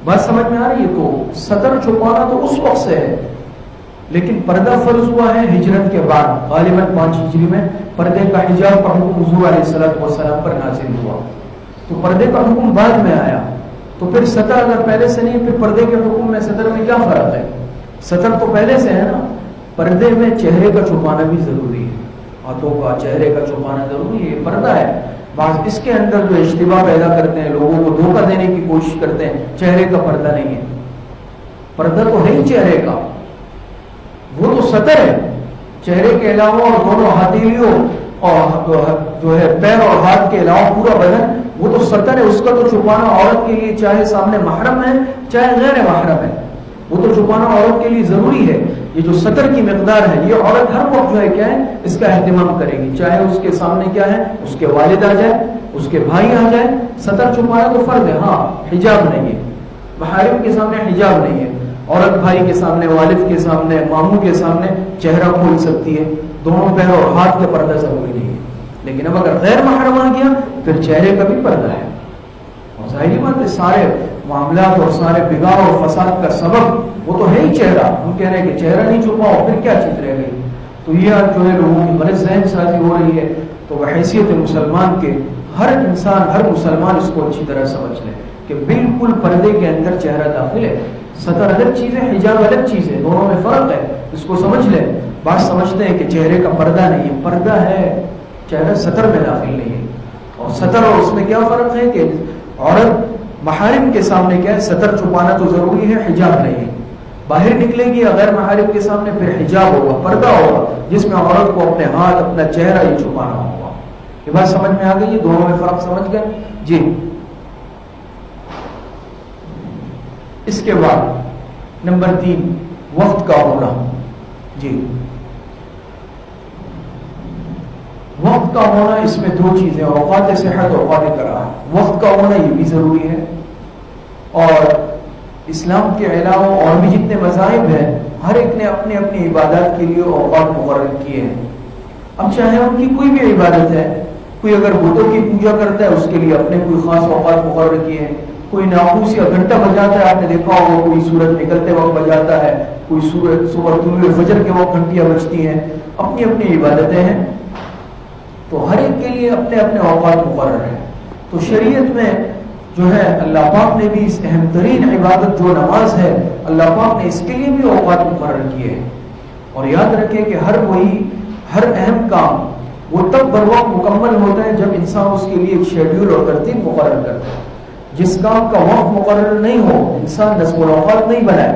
بات سمجھ میں آ رہی ہے؟ تو ستر چھپانا تو اس وقت سے ہے، لیکن پردہ فرض ہوا ہے ہجرت کے بعد، غالباً 5 ہجری میں پردے کا حجاب کا حکم حضور علیہ السلام پر نازل ہوا، تو پردے کا حکم بعد میں آیا۔ تو پھر ستر اگر پہلے سے نہیں، پھر پردے کے حکم میں ستر میں کیا فرق ہے؟ ستر تو پہلے سے ہے نا۔ پردے میں چہرے کا چھپانا بھی ضروری ہے، ہاتھوں کا، چہرے کا چھپانا ضروری ہے، یہ پردہ ہے۔ بعض اس کے اندر جو اشتباہ پیدا کرتے ہیں، لوگوں کو دھوکہ دینے کی کوشش کرتے ہیں، چہرے کا پردہ نہیں ہے، پردہ تو ہے ہی چہرے کا، وہ تو ستر ہے۔ چہرے کے علاوہ اور دونوں ہتھیلیوں اور جو ہے پیر اور ہاتھ کے علاوہ پورا بدن، وہ تو ستر ہے، اس کا تو چھپانا عورت کے لیے چاہے سامنے محرم ہے چاہے غیر محرم ہے، وہ تو چھپانا عورت کے لیے ضروری ہے۔ یہ جو ستر کی مقدار ہے، یہ عورت ہر وقت جو ہے کیا ہے، اس کا اہتمام کرے گی، چاہے اس کے سامنے کیا ہے، اس کے والد آ جائے، اس کے بھائی آ جائے، ستر چھپانا تو فرض ہے۔ ہاں حجاب نہیں ہے، محارم کے سامنے حجاب نہیں ہے، عورت بھائی کے سامنے، والد کے سامنے، ماموں کے سامنے چہرہ کھول سکتی ہے، دونوں پیر اور ہاتھ کا پردہ ضروری نہیں ہے۔ لیکن اب اگر غیر محرم آ گیا پھر چہرے کا بھی پردہ ہے، اور ظاہری بات ہے سارے معاملات اور سارے بگاڑ اور فساد کا سبب وہ تو ہے ہی چہرہ۔ ہم کہہ رہے ہیں کہ چہرہ نہیں چھپاؤ، پھر کیا چیز رہ گئی؟ تو یہ جو ہے لوگوں کی غلط ذہن سازی ہو رہی ہے۔ تو بحیثیت مسلمان کے ہر انسان، ہر مسلمان اس کو اچھی طرح سمجھ لے کہ بالکل پردے کے اندر چہرہ داخل ہے، ستر الگ چیز ہے، حجاب الگ چیز ہے، دونوں میں فرق ہے، اس کو سمجھ لیں۔ بات سمجھتے ہیں کہ چہرے کا پردہ نہیں ہے، پردہ ہے، چہرہ ستر میں داخل نہیں ہے۔ اور ستر اور اس میں کیا فرق ہے کہ عورت محارم کے سامنے کیا ہے، ستر چھپانا تو ضروری ہے، حجاب نہیں ہے۔ باہر نکلے گی غیر محارم کے سامنے پھر حجاب ہوگا، پردہ ہوگا، جس میں عورت کو اپنے ہاتھ، اپنا چہرہ یہ چھپانا ہوگا۔ یہ بات سمجھ میں آ گئی ہے؟ دونوں میں فرق سمجھ گئے جی۔ اس کے بعد نمبر 3 وقت کا ہونا۔ جی وقت کا ہونا، اس میں 2 چیزیں، اوقات صحت اور اوقات کراہت۔ وقت کا ہونا یہ بھی ضروری ہے، اور اسلام کے علاوہ اور بھی جتنے مذاہب ہیں ہر ایک نے اپنے اپنی عبادات کے لیے اوقات مقرر کیے ہیں۔ اب چاہے ان کی کوئی بھی عبادت ہے، کوئی اگر بتوں کی پوجا کرتا ہے اس کے لیے اپنے کوئی خاص اوقات مقرر کیے ہیں، کوئی ناخوس یا گھنٹہ بجاتا ہے، آپ نے دیکھا ہوگا کوئی سورج نکلتے وقت بجاتا ہے، کوئی صبح طلوع فجر کے وقت گھنٹیاں بجتی ہیں، اپنی اپنی عبادتیں ہیں، تو ہر ایک کے لیے اپنے اپنے اوقات مقرر ہیں۔ تو شریعت میں جو ہے اللہ پاک نے بھی اس اہم ترین عبادت جو نماز ہے، اللہ پاک نے اس کے لیے بھی اوقات مقرر کیے ہیں۔ اور یاد رکھیں کہ ہر اہم کام وہ تب بر وقت مکمل ہوتا ہے جب انسان اس کے لیے ایک شیڈیول اور ترتیب مقرر کرتا ہے۔ جس کام کا وقت مقرر نہیں ہو، انسان نظم الاوقات نہیں بنائے،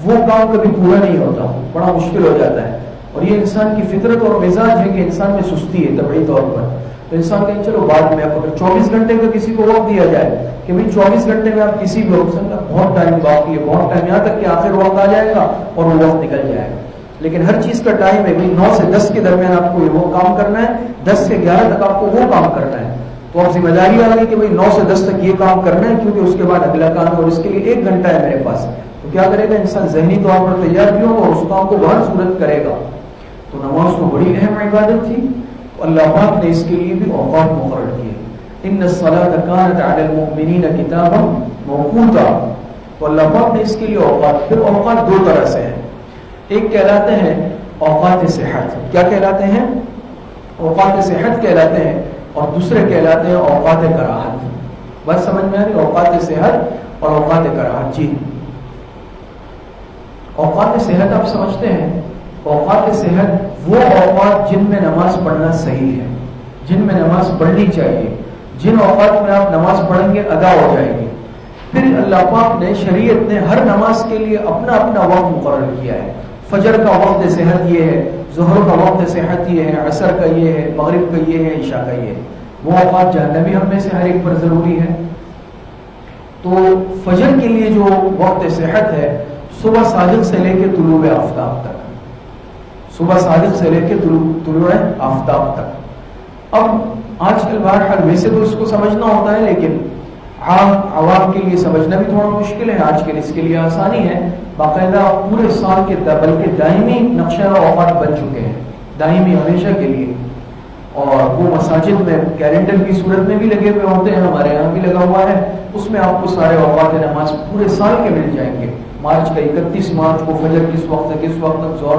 وہ کام کبھی پورا نہیں ہوتا، بڑا مشکل ہو جاتا ہے۔ اور یہ انسان کی فطرت اور مزاج ہے کہ انسان میں سستی ہے طبعی طور پر، تو انسان کہیں چلو بعد میں، اگر 24 گھنٹے کا کسی کو وقت دیا جائے کہ بھائی 24 گھنٹے میں آپ کسی بھی وقت، بہت ٹائم باقی ہے، بہت ٹائم، یہاں تک کہ آخر وقت آ جائے گا اور وہ وقت نکل جائے گا، لیکن ہر چیز کا ٹائم ہے، 9 سے 10 کے درمیان آپ کو وہ کام کرنا ہے، 10 سے 11 تک آپ کو وہ کام کرنا ہے۔ تو آپ ذمہ داری آ گئی کہ بھائی 9 سے 10 تک یہ کام کرنا ہے، کیونکہ اس کے بعد اگلا کام ہے اور اس کے لیے 1 گھنٹہ ہے میرے پاس، تو کیا کرے گا انسان؟ ذہنی طور پر تیار بھی ہوگا اور اس کام کو بہت صورت کرے گا۔ تو نماز کو بڑی اہم عبادت تھی، تو اللہ پاک نے اس کے لیے بھی اوقات مقرر کیے۔ ان الصلاۃ کانت علی المؤمنین کتابا موقوتا، تو اللہ پاک نے اس کے لیے اوقات، پھر اوقات 2 طرح سے ہیں، ایک کہلاتے ہیں اوقات صحت، کیا کہلاتے ہیں؟ اوقات صحت کہلاتے ہیں، اور دوسرے کہلاتے ہیں اوقات کراہت۔ بات سمجھ میں آ رہی؟ اوقات صحت اور اوقات کراہت۔ جی اوقات صحت آپ سمجھتے ہیں، اوقات صحت وہ اوقات جن میں نماز پڑھنا صحیح ہے، جن میں نماز پڑھنی چاہیے، جن اوقات میں آپ نماز پڑھیں گے ادا ہو جائے گی۔ پھر اللہ پاک نے، شریعت نے ہر نماز کے لیے اپنا اپنا وقت مقرر کیا ہے۔ فجر کا وقت صحت یہ ہے، ظہر کا وقت صحت یہ ہے، عصر کا یہ ہے، مغرب کا یہ ہے، عشاء کا یہ ہے۔ وہ اوقات جاننا بھی ہم میں سے ہر ایک پر ضروری ہے۔ تو فجر کے لیے جو وقت صحت ہے صبح صادق سے لے کے طلوع آفتاب تک، صبح صادق سے لے کے طلوع آفتاب تک۔ اب آج کل بہرحال ویسے تو اس کو سمجھنا ہوتا ہے، لیکن عوام کے لیے سمجھنا بھی تھوڑا مشکل ہے۔ آج کل اس کے لیے آسانی ہے، باقاعدہ پورے سال کے بلکہ دائمی نقشہ اوقات بن چکے ہیں، دائمی ہمیشہ کے لیے، اور وہ مساجد میں کیلنڈر کی صورت میں بھی لگے ہوئے ہوتے ہیں، ہمارے یہاں بھی لگا ہوا ہے، اس میں آپ کو سارے اوقات نماز پورے سال کے مل جائیں گے۔ مارچ کا 31 مارچ کو فجر کس وقت ہے، کس وقت تک، ظہر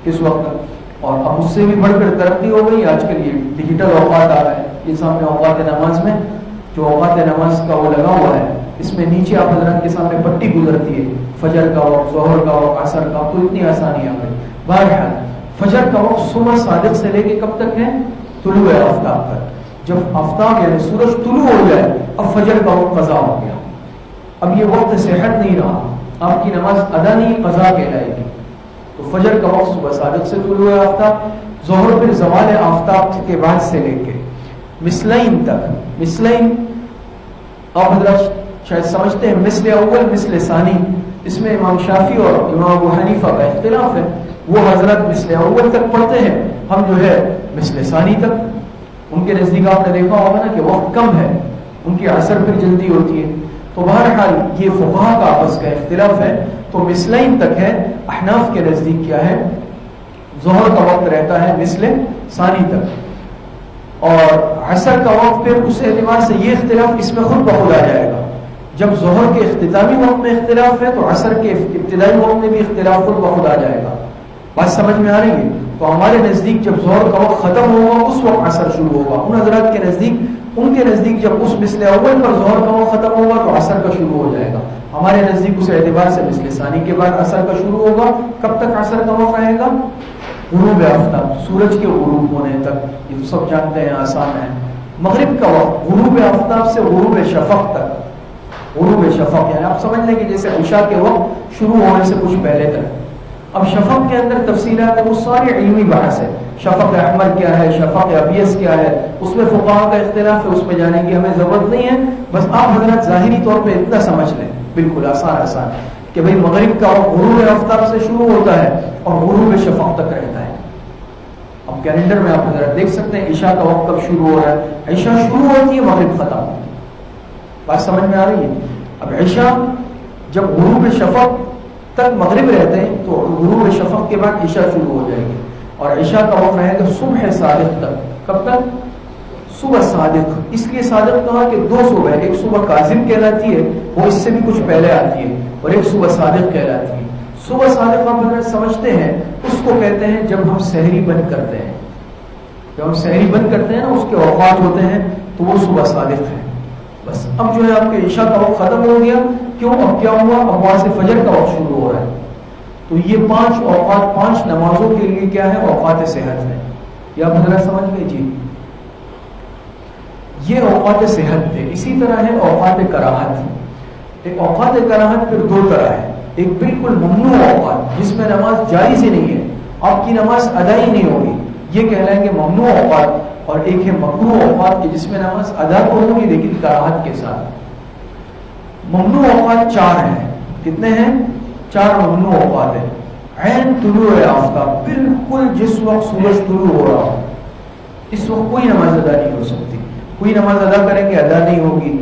کس وقت تک، اور اب اس سے بھی بڑھ کر ترقی ہو گئی، آج کل یہ ڈیجیٹل اوقات آ رہا ہے۔ یہ سامنے اوقات نماز میں جو اوقات نماز کا وہ لگا ہوا ہے، اس میں نیچے آپ حضرات کے سامنے پٹی گزرتی ہے، فجر کا وقت، ظہر کا وقت، عصر کا، تو اتنی آسانی آ گئی۔ بہرحال فجر کا وقت صبح صادق سے لے کے کب تک ہے؟ طلوع آفتاب تک۔ جب آفتاب یعنی سورج طلوع ہو جائے اب فجر کا وقت قضا ہو گیا، اب یہ وقت صحت نہیں رہا، آپ کی نماز ادا نہیں، قضا کہلائے گی۔ تو فجر کا وقت صبح صادق سے طلوع آفتاب، ظہر پھر زوال آفتاب کے بعد سے لے کے مثلین تک۔ مثلین آپ حضرات شاید سمجھتے ہیں مثل اول مثل ثانی، اس میں امام شافعی اور امام ابو حنیفہ کا اختلاف ہے، وہ حضرات مثل اول تک پڑھتے ہیں، ہم جو ہے مثل ثانی تک۔ ان کے نزدیک آپ نے دیکھا ہوگا نا کہ وقت کم ہے، ان کی عصر پھر جلدی ہوتی ہے، تو بہرحال یہ فقہا کا آپس کا اختلاف ہے۔ تو مثلین تک ہے، احناف کے نزدیک کیا ہے؟ ظہر کا وقت رہتا ہے مثل ثانی تک، اور عصر کا وقت پھر اس اعتبار سے یہ اختلاف اس میں خود بخود آ جائے گا۔ جب ظہر کے اختتامی وقت میں اختلاف ہے تو عصر کے ابتدائی وقت میں بھی اختلاف خود بخود آ جائے گا۔ بات سمجھ میں آ رہی ہے؟ تو ہمارے نزدیک جب ظہر کا وقت ختم ہوگا اس وقت عصر شروع ہوگا، ان حضرات کے نزدیک جب اس مثل اول پر ظہر کا وقت ختم ہوگا تو عصر کا شروع ہو جائے گا۔ ہمارے نزدیک اس اعتبار سے مثل ثانی کے بعد عصر کا شروع ہوگا۔ کب تک عصر کا وقت رہے گا؟ غروب آفتاب، سورج کے غروب ہونے تک، یہ تو سب جانتے ہیں، آسان ہے۔ مغرب کا وقت غروب آفتاب سے غروب شفق تک، غروب شفق یعنی آپ سمجھ لیں کہ جیسے عشاء کے وقت شروع ہونے سے کچھ پہلے تک۔ اب شفق کے اندر تفصیلات وہ ساری علمی بحث ہے، شفق احمر کیا ہے، شفق ابیض کیا ہے، اس میں فقہاء کا اختلاف ہے، اس میں جانے کی ہمیں ضرورت نہیں ہے، بس آپ حضرات ظاہری طور پہ اتنا سمجھ لیں، بالکل آسان کہ بھئی مغرب کا وقت غروب آفتاب سے شروع ہوتا ہے اور غروب شفق تک رہتا ہے۔ اب کیلنڈر میں آپ حضرات دیکھ سکتے ہیں عشاء کا وقت کب شروع ہو رہا ہے، عشاء شروع ہوتی ہے، مغرب ختم ہوتی ہے۔ بات سمجھ میں آ رہی ہے؟ اب عشاء جب غروب شفق تک مغرب رہتے ہیں تو غروب شفق کے بعد عشاء شروع ہو جائے گی، اور عشاء کا وقت رہے گا صبح صادق تک۔ کب تک؟ صبح صادق۔ اس لیے صادق کہا کہ دو صبح، ایک صبح کاذب کہلاتی ہے، وہ اس سے بھی کچھ پہلے آتی ہے، اور ایک صبح صادق کہلاتی ہے۔ صبح صادق آپ اگر سمجھتے ہیں اس کو کہتے ہیں جب ہم سحری بند کرتے ہیں، جب ہم سحری بند کرتے ہیں نا، اس کے اوقات ہوتے ہیں تو وہ صبح صادق ہے۔ بس اب جو ہے آپ کے عشاء کا وقت ختم ہو گیا، کیوں؟ اب کیا ہوا؟ اب وہاں سے فجر کا وقت شروع ہو رہا ہے۔ تو یہ 5 اوقات 5 نمازوں کے لیے کیا ہے؟ اوقات صحت ہے۔ یہ آپ حضرات سمجھ گئے؟ جی یہ اوقات صحت تھے۔ اسی طرح ہے اوقات کراہت۔ ایک اوقات کراہت پھر 2 طرح ہے، ایک بالکل ممنوع اوقات جس میں نماز جائز ہی نہیں ہے، آپ کی نماز ادا ہی نہیں ہوگی، یہ کہلائیں گے ممنوع اوقات، اور ایک ہے مکروہ اوقات کہ جس میں نماز ادا تو ہوگی لیکن کراہت کے ساتھ۔ ممنوع اوقات 4 ہیں۔ کتنے ہیں؟ 4 ممنوع اوقات ہیں۔ عین طلوع آفتاب، بالکل جس وقت سورج طلوع ہو رہا ہو اس وقت کوئی نماز ادا نہیں ہو سکتی، کوئی نماز ادا کریں گے ادا نہیں ہوگی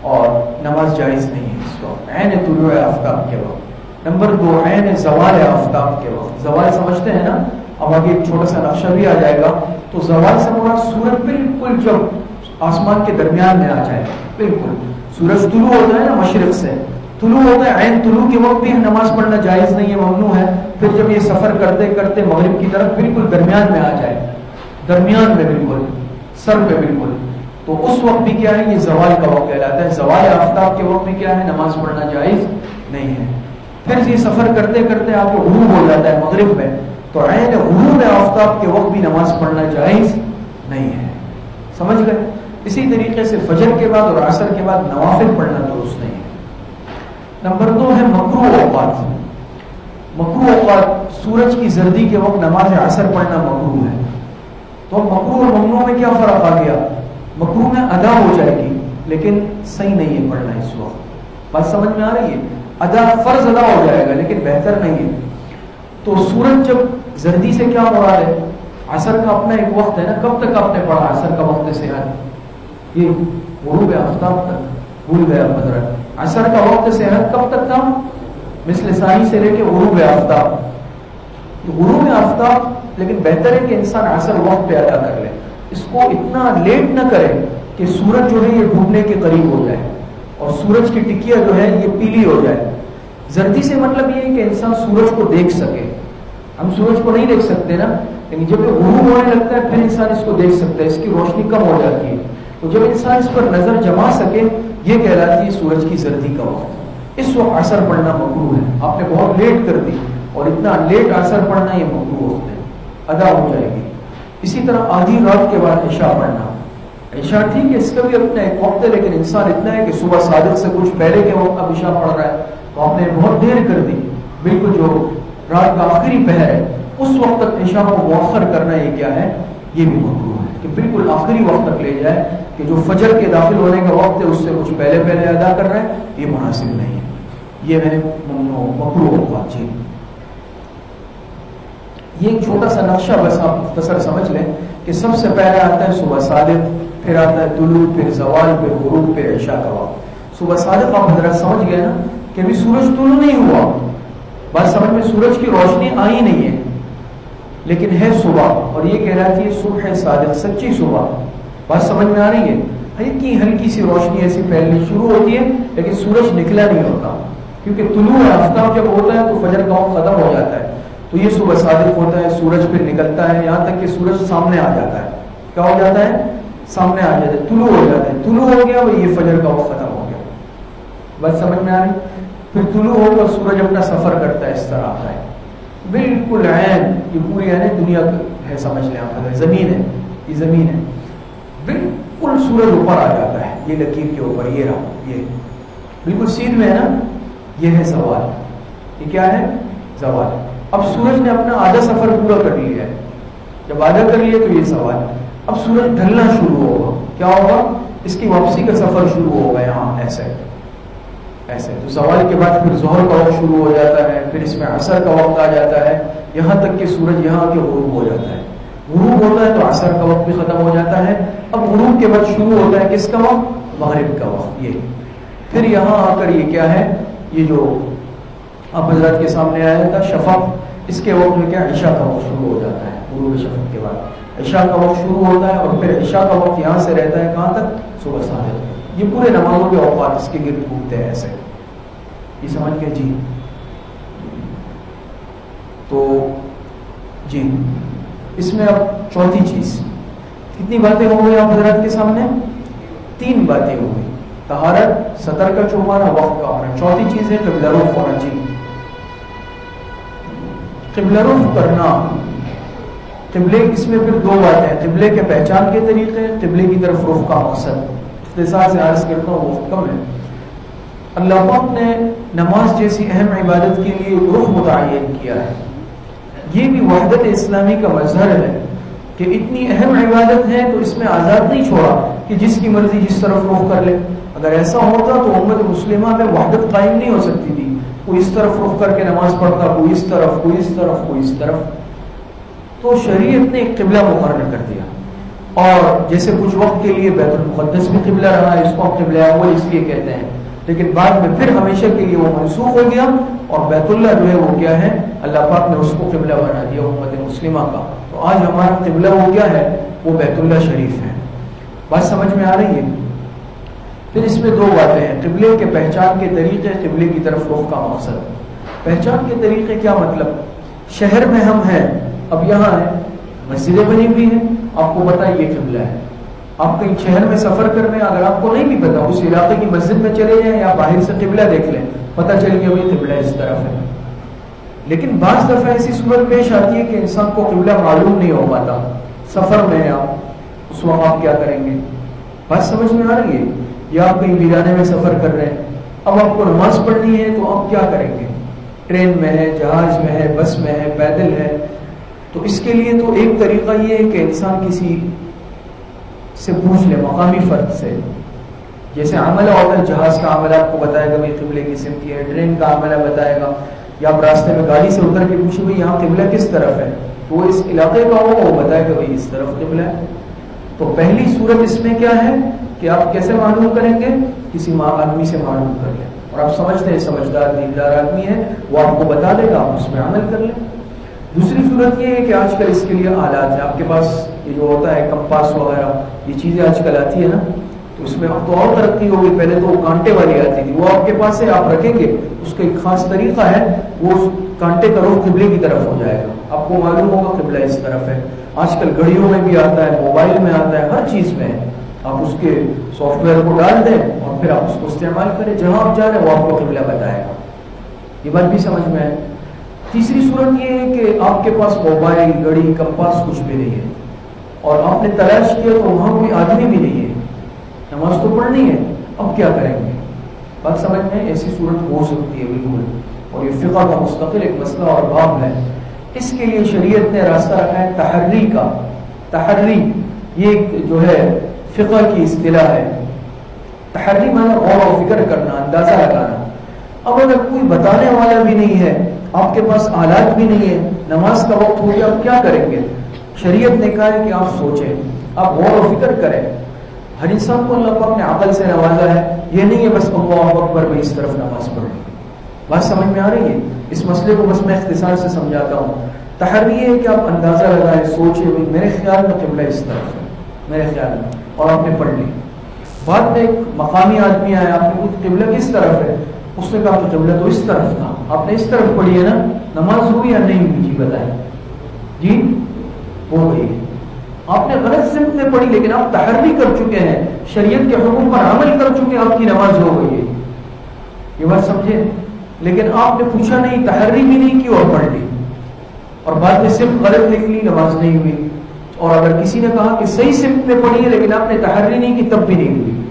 اور نماز جائز نہیں ہے اس وقت، عین طلوع آفتاب کے وقت۔ نمبر 2 عین زوال آفتاب کے وقت۔ زوال سمجھتے ہیں نا؟ اب آگے ایک چھوٹا سا نقشہ بھی آ جائے گا، تو زوال سے مراد سورج بالکل جب آسمان کے درمیان میں آ جائے، بالکل سورج طلوع ہوتا ہے نا مشرق سے، طلوع ہوتا ہے، عین طلوع کے وقت بھی نماز پڑھنا جائز نہیں ہے، ممنوع ہے۔ پھر جب یہ سفر کرتے کرتے مغرب کی طرف بالکل درمیان میں آ جائے، درمیان میں بالکل سر پہ بالکل، تو اس وقت بھی کیا ہے؟ یہ زوال کا وقت کہلاتا ہے۔ زوال آفتاب کے وقت بھی کیا ہے؟ نماز پڑھنا جائز نہیں ہے۔ پھر یہ سفر کرتے کرتے آپ کو غروب ہو جاتا ہے مغرب میں، تو عین غروب آفتاب کے وقت بھی نماز پڑھنا جائز نہیں ہے۔ سمجھ گئے؟ اسی طریقے سے فجر کے بعد اور عصر کے بعد نوافل پڑھنا درست نہیں ہے۔ نمبر 2 ہے مکروہ اوقات۔ مکروہ اوقات سورج کی زردی کے وقت نماز عصر پڑھنا مکروہ ہے۔ تو مکروہ اور ممنوع میں کیا فرق آ گیا؟ مکروہ میں ادا ہو جائے گی، لیکن صحیح نہیں ہے پڑھنا اس وقت. بات سمجھ میں آ رہی ہے؟ ادا فرض ادا ہو جائے گا لیکن بہتر نہیں ہے. تو سورج جب زردی سے کیا مراد ہے؟ عصر کا اپنا ایک وقت ہے نا. کب تک آپ نے پڑھا عصر کا وقت صحت؟ یہ غروب آفتاب تک. بھول گیا حضرت. عصر کا وقت صحت کب تک تھا؟ مثل ثانی سے لے کے غروب آفتاب. تو غروب آفتاب لیکن بہتر ہے کہ انسان عصر وقت پہ ادا کر لے. اس کو اتنا لیٹ نہ کرے کہ سورج جو ہے یہ ڈوبنے کے قریب ہو جائے اور سورج کی ٹکیا جو ہے یہ پیلی ہو جائے. زردی سے مطلب یہ ہے کہ انسان سورج کو دیکھ سکے. ہم سورج کو نہیں دیکھ سکتے نا, لیکن جب یہ غروب ہونے لگتا ہے پھر انسان اس کو دیکھ سکتا ہے. اس کی روشنی کم ہو جاتی ہے تو جب انسان اس پر نظر جما سکے یہ کہلاتی ہے سورج کی زردی کا وقت. اس وقت عصر پڑھنا مکروہ ہے. آپ نے بہت لیٹ کر دی اور اتنا لیٹ عصر پڑھنا یہ مکروہ وقت ہے, ادا ہو جائے گی. اسی طرح آدھی رات کے بعد عشاء پڑھنا. عشاء ٹھیک ہے, اس کا بھی اپنا ایک وقت ہے, لیکن انسان اتنا ہے کہ صبح صادق سے کچھ پہلے کے وقت اب عشاء پڑھ رہا ہے تو آپ نے بہت دیر کر دی. بالکل جو رات کا آخری پہر ہے اس وقت تک عشاء کو مؤخر کرنا یہ کیا ہے؟ یہ بھی مکروہ ہے کہ بالکل آخری وقت تک لے جائے کہ جو فجر کے داخل ہونے کا وقت ہے اس سے کچھ پہلے ادا کر رہے ہیں, یہ مناسب نہیں ہے. یہ میں نے مکروہ ہوگا. جی یہ ایک چھوٹا سا نقشہ بس آپ مختصر سمجھ لیں کہ سب سے پہلے آتا ہے صبح صادق, پھر آتا ہے طلوع, پھر زوال, پھر غروب, پھر عشاء کا وقت. صبح صادق آپ حضرات سمجھ گئے نا کہ ابھی سورج طلوع نہیں ہوا. بات سمجھ میں, سورج کی روشنی آئی نہیں ہے لیکن ہے صبح, اور یہ کہلاتی ہے صبح صادق, سچی صبح. بات سمجھ میں آ رہی ہے؟ ہلکی سی روشنی ایسی پھیلنی شروع ہوتی ہے لیکن سورج نکلا نہیں ہوتا, کیونکہ طلوع آفتاب جب ہوتا ہے تو فجر کا وقت ختم ہو جاتا ہے. تو یہ صبح صادق ہوتا ہے, سورج پھر نکلتا ہے یہاں تک کہ سورج سامنے آ جاتا ہے. کیا ہو جاتا ہے؟ سامنے آ جاتا ہے, طلوع ہو جاتا ہے. طلوع ہو گیا وہ یہ فجر کا وقت ختم ہو گیا. بات سمجھ میں آ رہی؟ پھر طلوع ہو کر سورج اپنا سفر کرتا ہے, اس طرح آتا ہے بالکل عین. یہ پوری عین دنیا ہے, سمجھ لیں آپ, زمین ہے, یہ زمین ہے, بالکل سورج اوپر آ جاتا ہے یہ لکیر کے اوپر. یہ رہا, یہ بالکل سیدھ میں ہے نا, یہ ہے زوال. یہ کیا ہے؟ زوال. اب سورج نے اپنا آدھا سفر پورا کر لیا ہے. جب آدھا کر لیا تو یہ سوال. اب سورج ڈھلنا شروع ہوگا. کیا ہوگا؟ اس کی واپسی کا سفر شروع ہوگا یہاں ایسے ایسے. تو زوال کے بعد پھر ظہر کا وقت شروع ہو جاتا ہے, پھر اس میں عصر کا وقت آ جاتا ہے, یہاں تک کہ سورج یہاں کے غروب ہو جاتا ہے. غروب ہوتا ہے تو عصر کا وقت بھی ختم ہو جاتا ہے. اب غروب کے بعد شروع ہوتا ہے کس کا وقت؟ مغرب کا وقت. یہ پھر یہاں آ کر یہ کیا ہے؟ یہ جو آپ حضرات کے سامنے آیا تھا شفق, اس کے وقت میں کیا عشاء کا وقت شروع ہو جاتا ہے. غروب شفق کے بعد عشاء کا وقت شروع ہوتا ہے اور پھر عشاء کا وقت یہاں سے رہتا ہے کہاں تک؟ صبح صادق. یہ پورے نمازوں کے اوقات اس کے گرد گھومتے ہیں ایسے. یہ سمجھ گئے؟ جی تو جی اس میں اب چوتھی چیز, کتنی باتیں ہو گئی آپ حضرات کے سامنے؟ 3 باتیں ہو گئی. طہارت, سطر کا چھپانا, وقت کا ہونا. چوتھی چیز ہے قبلہ رخ ہونا. جی قبلہ رخ کرنا. قبلے اس میں پھر 2 باتیں ہیں, قبلے کے پہچان کے طریقے, قبلے کی طرف رخ کا مقصد. اختصار سے عرض کرتا ہوں, وقت کم ہے. اللہ پاک نے نماز جیسی اہم عبادت کے لیے رخ متعین کیا ہے. یہ بھی وحدت اسلامی کا مظہر ہے کہ اتنی اہم عبادت ہے تو اس میں آزاد نہیں چھوڑا کہ جس کی مرضی جس طرف رخ کر لے. اگر ایسا ہوتا تو امت مسلمہ میں وحدت قائم نہیں ہو سکتی تھی. کوئی اس طرف رخ کر کے نماز پڑھتا, کوئی اس طرف, کوئی اس طرف, کوئی اس طرف. تو شریعت نے ایک قبلہ مقرر کر دیا. اور جیسے کچھ وقت کے لیے بیت المقدس بھی قبلہ رہا, اس کو قبلہ اول اس لیے کہتے ہیں, لیکن بعد میں پھر ہمیشہ کے لیے وہ منسوخ ہو گیا اور بیت اللہ جو ہے وہ کیا ہے؟ اللہ پاک نے اس کو قبلہ بنا دیا امت مسلمہ کا. تو آج ہمارا قبلہ وہ کیا ہے؟ وہ بیت اللہ شریف ہے. بات سمجھ میں آ رہی ہے؟ پھر اس میں 2 باتیں ہیں, قبلے کے پہچان کے طریقے, قبلے کی طرف رخ کا مقصد. پہچان کے طریقے کیا مطلب؟ شہر میں ہم ہیں, اب یہاں ہے, مسجدیں بنی ہوئی ہیں, آپ کو پتا یہ قبلہ ہے. آپ کہیں شہر میں سفر کر رہے ہیں, اگر آپ کو نہیں بھی پتا, اس علاقے کی مسجد میں چلے جائیں یا باہر سے قبلہ دیکھ لیں, پتہ چل گیا بھائی قبلہ اس طرف ہے. لیکن بعض دفعہ ایسی صورت پیش آتی ہے کہ انسان کو قبلہ معلوم نہیں ہو پاتا. سفر میں آپ, اس وقت آپ کیا کریں گے؟ بات سمجھ میں آ رہی ہے؟ یا آپ کہیں ویرانے میں سفر کر رہے ہیں, اب آپ کو نماز پڑھنی ہے تو آپ کیا کریں گے؟ ٹرین میں ہے, جہاز میں ہے, بس میں ہے, پیدل ہے. تو اس کے لیے تو ایک طریقہ یہ ہے کہ انسان کسی سے پوچھ لے, مقامی فرد سے, جیسے عملہ ہوتا ہے، جہاز کا عملہ آپ کو بتائے گا بھائی قبلے کی سمت ہے، ٹرین کا عملہ بتائے گا، یا آپ راستے میں گاڑی سے اتر کے پوچھیں بھائی یہاں قبلہ کس طرف ہے، تو وہ اس علاقے کا ہوگا، وہ بتائے گا بھائی اس طرف قبلہ ہے۔ تو پہلی صورت اس میں کیا ہے کہ آپ کیسے معلوم کریں گے؟ کسی آدمی سے معلوم کر لیں، اور آپ سمجھتے ہیں سمجھدار دیندار آدمی ہے، وہ آپ کو بتا دے گا، آپ اس میں عمل کر لیں۔ دوسری صورت یہ ہے کہ آج کل اس کے لیے آلات ہیں، آپ کے پاس یہ جو ہوتا ہے کمپاس وغیرہ، یہ چیزیں آج کل آتی ہے نا، تو اس میں اب تو اور ترقی ہو گئی، پہلے تو وہ کانٹے والی آتی تھی، وہ آپ کے پاس ہے، آپ رکھیں گے، اس کا ایک خاص طریقہ ہے، وہ کانٹے کا رخ قبلے کی طرف ہو جائے گا، آپ کو معلوم ہوگا قبلہ اس طرف ہے۔ آج کل گھڑیوں میں بھی آتا ہے، موبائل میں آتا ہے، ہر چیز میں ہے، آپ اس کے سافٹ ویئر کو ڈال دیں اور پھر آپ اس کو استعمال کریں، جہاں آپ جا رہے ہیں وہ آپ کو قبلہ بتائے گا۔ یہ بات بھی سمجھ میں ہے۔ تیسری صورت یہ ہے کہ آپ کے پاس موبائل، گھڑی، کمپاس کچھ بھی نہیں ہے، اور آپ نے تلاش کیا تو وہاں کوئی آدمی بھی نہیں ہے، نماز تو پڑھنی ہے، اب کیا کریں گے؟ بات سمجھ میں؟ ایسی صورت ہو سکتی ہے بالکل، اور یہ فقہ کا مستقل ایک مسئلہ اور باب ہے۔ اس کے لیے شریعت نے راستہ رکھا ہے تحری کا۔ تحری یہ جو ہے فقہ کی اصطلاح ہے۔ تحری معنی غور و فکر کرنا، اندازہ لگانا۔ اب اگر کوئی بتانے والا بھی نہیں ہے، آپ کے پاس آلات بھی نہیں ہے، نماز کا وقت ہو گیا، آپ کیا کریں گے؟ شریعت نے کہا ہے کہ آپ سوچیں، آپ غور و فکر کریں۔ ہر انسان کو اللہ پاک نے عقل سے نوازا ہے، یہ نہیں ہے بس اللہ اکبر میں اس طرف نماز پڑھیں۔ بات سمجھ میں آ رہی ہے؟ اس مسئلے کو بس میں اختصار سے سمجھاتا ہوں۔ تحری ہے کہ آپ اندازہ لگائیں، سوچیں، میرے خیال میں قبلہ اس طرف ہے، میرے خیال میں، اور آپ نے پڑھ لی۔ بعد میں ایک مقامی آدمی آیا، آپ نے پوچھا قبلہ کس طرف ہے؟ اس نے کہا کہ قبلہ تو اس طرف تھا، آپ نے اس طرف پڑھی ہے نا، نماز ہوئی یا نہیں ہوئی؟ جی بتائیں۔ جی ہو گئی۔ آپ نے غلط سمت میں پڑھی، لیکن آپ تحری کر چکے ہیں، شریعت کے حکم پر عمل کر چکے ہیں، آپ کی نماز ہو گئی ہے۔ یہ بات سمجھے؟ لیکن آپ نے پوچھا نہیں، تحری بھی نہیں کی اور پڑھ لی، اور بعد میں سمت غلط لکھ لی، نماز نہیں ہوئی۔ اور اگر کسی نے کہا کہ صحیح سمت میں پڑھی ہے لیکن آپ نے تحری نہیں کی، تب بھی نہیں ہوئی۔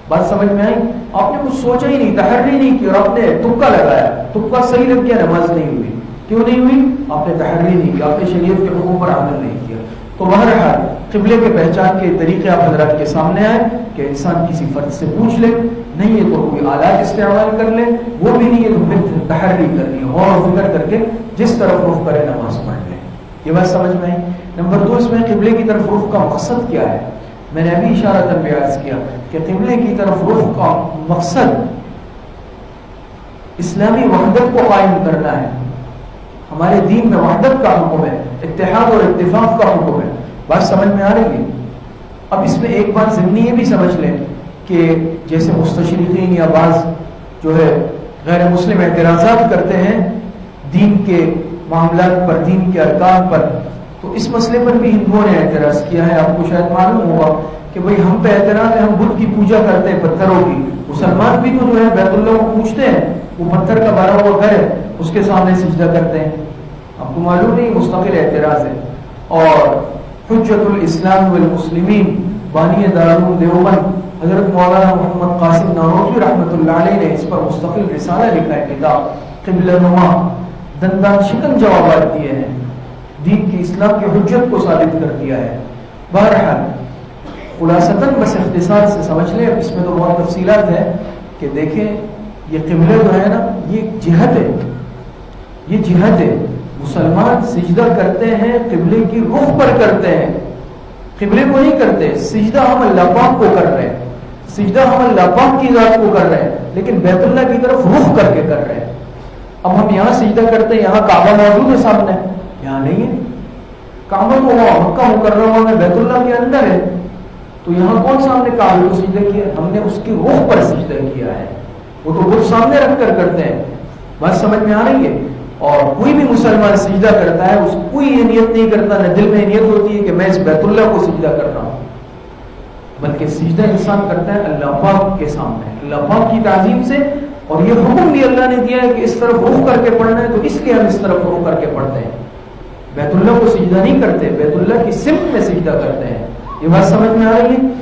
بات سمجھ میں آئی؟ آپ نے کچھ سوچا ہی نہیں، تحری نہیں کی، اور آپ نے تکا لگایا، تکا صحیح لگ گیا، نماز نہیں ہوئی۔ کیوں نہیں ہوئی؟ آپ نے تحری نہیں کی، آپ نے شریعت کے حکم پر عمل نہیں کیا۔ تو بہرحال قبلے کے پہچان کے طریقے آپ حضرات کے سامنے آئے کہ انسان کسی فرد سے پوچھ لے، نہیں ہے تو کوئی آلات استعمال کر لے، وہ بھی نہیں ہے تو پھر تحری کرنی، غور و فکر کر کے جس طرف رخ کرے نماز پڑھ لے۔ یہ بات سمجھ میں آئی؟ نمبر 2، اس میں قبلے کی طرف رخ کا مقصد کیا ہے؟ میں نے ابھی اشارۃ بیان کیا کہ قبلے کی طرف رخ کا مقصد اسلامی وحدت کو قائم کرنا ہے۔ ہمارے دین میں وحدت کا حکم ہے، اتحاد اور اتفاق کا حکم ہے۔ بات سمجھ میں آ رہی ہے؟ اب اس میں ایک بات ضمنی یہ بھی سمجھ لیں کہ جیسے مستشرقین یا بعض جو ہے غیر مسلم اعتراضات کرتے ہیں دین کے معاملات پر، دین کے ارکان پر، تو اس مسئلے پر بھی ہندوؤں نے اعتراض کیا ہے۔ آپ کو شاید معلوم ہوگا کہ بھئی ہم پہ اعتراض ہے، ہم بدھ کی پوجا کرتے ہیں پتھروں کی، مسلمان بھی تو جو ہے بیت اللہ کو پوجتے ہیں، وہ پتھر کا بنا ہوا گھر ہے، اس کے سامنے سجدہ کرتے ہیں۔ آپ کو معلوم نہیں، مستقل اعتراض ہے۔ اور حجت الاسلام والمسلمین بانی دارالعلوم دیوبند حضرت مولانا محمد قاسم نانوتوی رحمۃ اللہ علیہ نے اس پر مستقل رسالہ لکھا ہے، کتاب قبلہ نما، دندان شکن جوابات دیے ہیں، دین کی اسلام کی حجت کو ثابت کر دیا ہے۔ بہرحال خلاصتاً بس اختصار سے سمجھ لیں، اس میں تو بہت تفصیلات ہیں کہ دیکھیں یہ قبلہ جو ہے نا، یہ جہت ہے، یہ جہت ہے۔ مسلمان سجدہ کرتے ہیں قبلے کی رخ پر کرتے ہیں، قبلے کو نہیں کرتے۔ سجدہ ہم اللہ پاک کو کر رہے ہیں، سجدہ ہم اللہ پاک کی ذات کو کر رہے ہیں، لیکن بیت اللہ کی طرف رخ کر کے کر رہے ہیں۔ اب ہم یہاں سجدہ کرتے ہیں، یہاں کعبہ موجود ہے سامنے، یہاں نہیں ہے کعبہ، تو مکہ مکرمہ میں بیت اللہ کے اندر ہے، تو یہاں کون سامنے کعبے کو سجدہ کیا؟ ہم نے اس کی رخ پر سجدہ کیا ہے، وہ تو خود سامنے رکھ کر کرتے ہیں۔ بات سمجھ میں آ رہی ہے؟ اور کوئی بھی مسلمان سجدہ کرتا ہے، اس کوئی یہ نیت نہیں کرتا، نہ دل میں نیت ہوتی ہے کہ میں اس بیت اللہ کو سجدہ کر رہا ہوں، بلکہ سجدہ انسان کرتا ہے اللہ پاک کے سامنے، اللہ پاک کی تعظیم سے۔ اور یہ حکم بھی اللہ نے دیا ہے کہ اس طرف رخ کر کے پڑھنا ہے، تو اس لیے ہم اس طرف رخ کر کے پڑھتے ہیں، بیت اللہ کو سجدہ نہیں کرتے، بیت اللہ کی سمت میں سجدہ کرتے ہیں۔ یہ بات سمجھ میں آ رہی ہے؟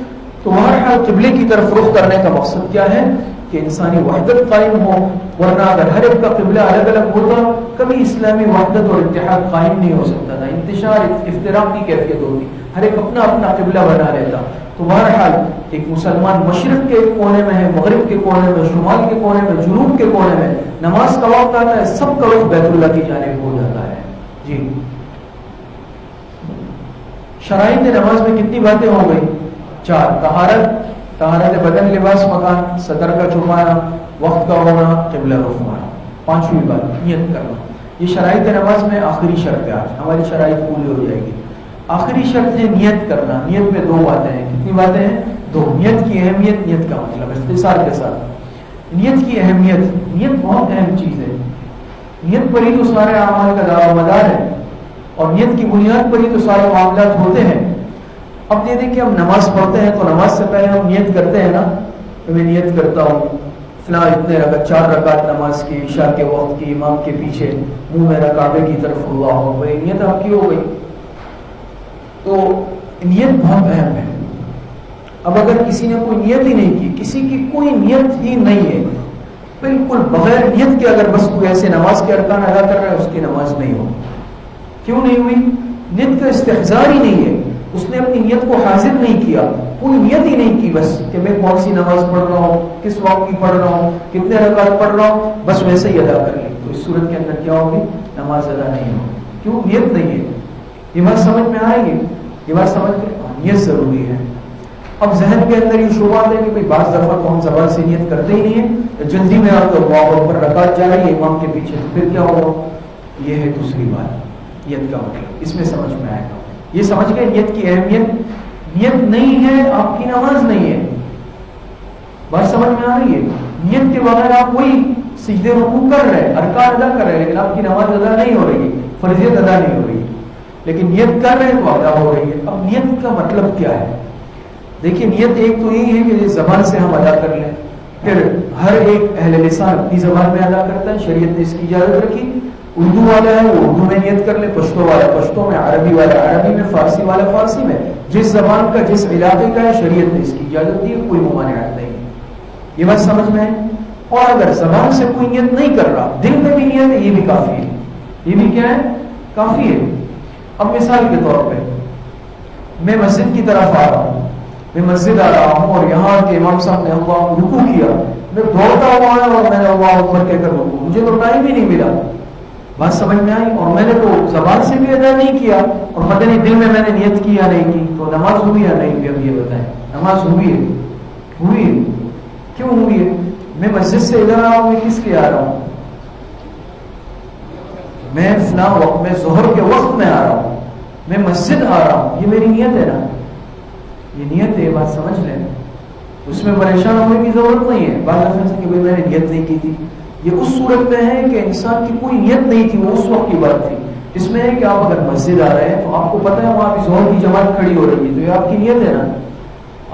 تو بہرحال قبلے کی طرف رخ کرنے کا مقصد کیا ہے کہ انسانی وحدت قائم ہو، ورنہ اگر ہر ایک کا قبلہ الگ الگ ہوتا کبھی اسلامی وحدت اور اتحاد قائم نہیں ہو سکتا تھا، انتشار افتراق کی کیفیت ہوتی، ہر ایک اپنا اپنا قبلہ بنا لیتا. تو بہرحال ایک مسلمان مشرق کے کونے میں ہے، مغرب کے کونے میں، شمال کے کونے میں، جنوب کے کونے میں، نماز کا وقت آتا ہے سب کا رخ بیت اللہ کی جانب ہو جاتا ہے. جی شرائط نماز میں کتنی باتیں ہو گئی؟ 4. طہارت بدن، لباس، مکان، صدر کا چھپانا، وقت کا ہونا، قبلہ رخ ہونا. 5ویں بات نیت کرنا. یہ شرائط نماز میں آخری شرط ہے. آج ہماری شرائط پوری ہو جائے گی. آخری شرط ہے نیت کرنا. نیت میں 2 باتیں ہیں. کتنی باتیں ہیں؟ 2. نیت کی اہمیت، نیت کا مطلب اختصار کے ساتھ نیت کی اہمیت. نیت بہت اہم چیز ہے. نیت پر ہی تو سارے اعمال کا دار و مدار ہے، اور نیت کی بنیاد پر ہی تو سارے معاملات ہوتے ہیں. اب یہ دیکھیں ہم نماز پڑھتے ہیں تو نماز سے پہلے ہم نیت کرتے ہیں نا. تو میں نیت کرتا ہوں فلاں اتنے 4 رکعت نماز کی، عشاء کے وقت کی، امام کے پیچھے منہ میرا کعبے کی طرف اللہ ہو گئی. نیت آپ کی ہو گئی. تو نیت بہت اہم ہے. اب اگر کسی نے کوئی نیت ہی نہیں کی، کسی کی کوئی نیت ہی نہیں ہے، بالکل بغیر نیت کے اگر بس کوئی ایسے نماز کے ارکان ادا کر رہا ہے، اس کی نماز نہیں ہوگی. کیوں نہیں ہوئی؟ نیت کا استحضار ہی نہیں ہے. اس نے اپنی نیت کو حاضر نہیں کیا، کوئی نیت ہی نہیں کی بس کہ میں کون سی نماز پڑھ رہا ہوں، کس وقت کی پڑھ رہا ہوں، کتنے رکعت پڑھ رہا ہوں، بس ویسے ہی ادا کر لی. تو اس صورت کے اندر کیا ہوگی؟ نماز ادا نہیں ہوگی. کیوں؟ نیت نہیں ہے. یہ بات سمجھ میں آئے گی؟ یہ بات سمجھ میں نیت ضروری ہے. اب ذہن کے اندر یہ شبہات ہے کہ بعض دفعہ تو ہم زبان سے نیت کرتے ہی نہیں ہیں، جلدی میں آپ کو اللہ اکبر رکعت جا رہی ہے امام کے پیچھے، تو پھر کیا ہوگا؟ یہ ہے دوسری بات نیت کا مطلب. اس میں سمجھ میں آئے گا. یہ سمجھ گئے نیت کی اہمیت. نیت نہیں ہے آپ کی نماز نہیں ہے. بات سمجھ میں آ رہی ہے؟ نیت کے بغیر آپ وہی سجدے رکوع کر رہے ہیں، ارکان ادا کر رہے ہیں، لیکن آپ کی نماز ادا نہیں ہو رہی ہے، فرضیت ادا نہیں ہو رہی ہے. لیکن نیت کر رہے ہیں تو ادا ہو رہی ہے. اب نیت کا مطلب کیا ہے؟ دیکھیے نیت ایک تو یہی ہے کہ زبان سے ہم ادا کر لیں. پھر ہر ایک اہل لسان اپنی زبان میں ادا کرتا ہے، شریعت نے اس کی اجازت رکھی. اردو والا ہے وہ اردو میں نیت کر لے، پشتو والا پشتو میں، عربی والا عربی میں، فارسی والا فارسی میں. جس زبان کا جس علاقے کا ہے شریعت نے اس کی اجازت دی ہے، کوئی ممانعت نہیں. یہ بات سمجھ میں ہے؟ اور اگر زبان سے کوئی نیت نہیں کر رہا، دل میں بھی نیت ہے، یہ بھی کافی ہے. یہ بھی کیا ہے؟ کافی ہے. اب مثال کے طور پہ میں مسجد کی طرف آ رہا ہوں، میں مسجد آ رہا ہوں اور یہاں کے امام صاحب نے اللہ رکوع کیا، میں دوڑتا ہوا ہے اور میں نے اللہ اکبر کہہ کر رکوع، مجھے تو ٹائم ہی نہیں ملا. بات سمجھ میں آئی؟ اور میں نے تو زبان سے بھی ادا نہیں کیا، اور پتہ نہیں دل میں نے نیت کی یا نہیں کی. تو نماز ہوئی یا نہیں؟ اب یہ بتائیں. نماز ہوئی ہے. ہوئی ہے. کیوں ہوئی ہے؟ میں مسجد سے ادھر آ رہا ہوں، میں کس لیے آ رہا ہوں؟ میں فلاں وقت میں ظہر کے وقت میں آ رہا ہوں، میں مسجد آ رہا ہوں، یہ میری نیت ہے نا. یہ نیت ہے. بات سمجھ لیں. اس میں پریشان ہونے کی ضرورت نہیں ہے. بعض دفعہ سے کہ میں نے نیت نہیں کی تھی، یہ اس صورت میں ہے کہ انسان کی کوئی نیت نہیں تھی، وہ اس وقت کی بات تھی. اس میں ہے کہ آپ اگر مسجد آ رہے ہیں تو آپ کو پتہ ہے وہاں ظہر کی جماعت کھڑی ہو رہی ہے، تو یہ آپ کی نیت ہے نا.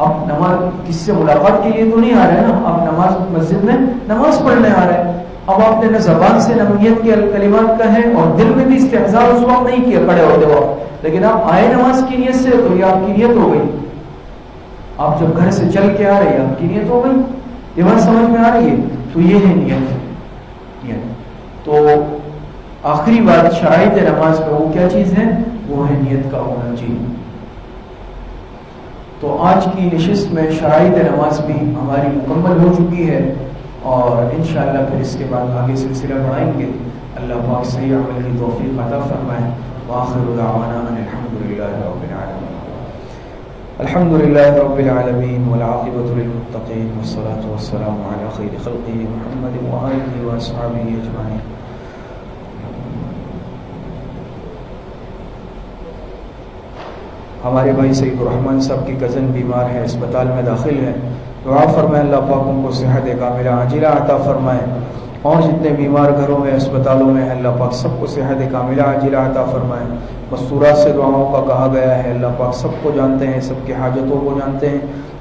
آپ نماز کسی سے ملاقات کے لیے تو نہیں آ رہے ہیں نا، آپ نماز مسجد میں نماز پڑھنے آ رہے ہیں. اب آپ نے نہ زبان سے نیت کے کلمات کہے اور دل میں بھی استحضار اس وقت نہیں کیا کھڑے ہوتے وقت، لیکن آپ آئے نماز کی نیت سے، تو یہ آپ کی نیت ہو گئی. آپ جب گھر سے چل کے آ رہے ہیں آپ کی نیت ہو گئی. یہ بات سمجھ میں آ رہی ہے؟ تو یہ ہے نیت. تو آخری بات شرائط نماز میں وہ کیا چیز ہے؟ وہ ہے نیت کا ہونا. جی تو آج کی نشست میں شرائط نماز بھی ہماری مکمل ہو چکی ہے، اور انشاءاللہ پھر اس کے بعد آگے سلسلہ بڑھائیں گے. اللہ پاک صحیح عمل کی توفیق عطا فرمائے. وآخر دعوانا ان الحمدللہ رب العالمین. الحمد للہ رب العالمین والعاقبۃ للمتقین والصلاة والسلام علی خیر خلقہ محمد وآلہ واصحابہ اجمعین. ہمارے بھائی سعید الرحمن صاحب کی کزن بیمار ہے، اسپتال میں داخل ہے. دعا فرمائے اللہ پاک ان کو صحت کاملہ عاجلہ عطا فرمائے، اور جتنے بیمار گھروں میں اسپتالوں میں اللہ پاک سب کو صحت کاملہ عاجلہ عطا فرمائے. مستورات سے دعاؤں کا کہا گیا ہے، اللہ پاک سب کو جانتے ہیں، سب کی حاجتوں کو جانتے ہیں.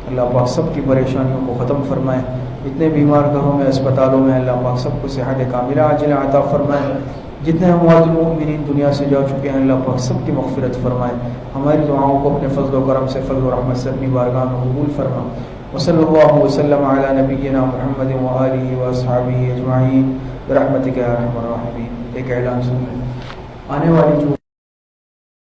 اللہ پاک سب کی پریشانیوں کو ختم فرمائے. جتنے بیمار گھروں میں اسپتالوں میں اللہ پاک سب کو صحت کاملہ عاجلہ عطا فرمائے. جتنے اموات المؤمنین دنیا سے جا چکے ہیں اللہ پاک سب کی مغفرت فرمائے. ہماری دعاؤں کو اپنے فضل و کرم سے، فضل و رحمت سے اپنی بارگاہ میں قبول فرما. وصلی اللہ وسلم علی نبینا محمد وآلہ واصحابہ اجمعین برحمتک یا ارحم الراحمین. ایک اعلان سن لیں. آنے والی جو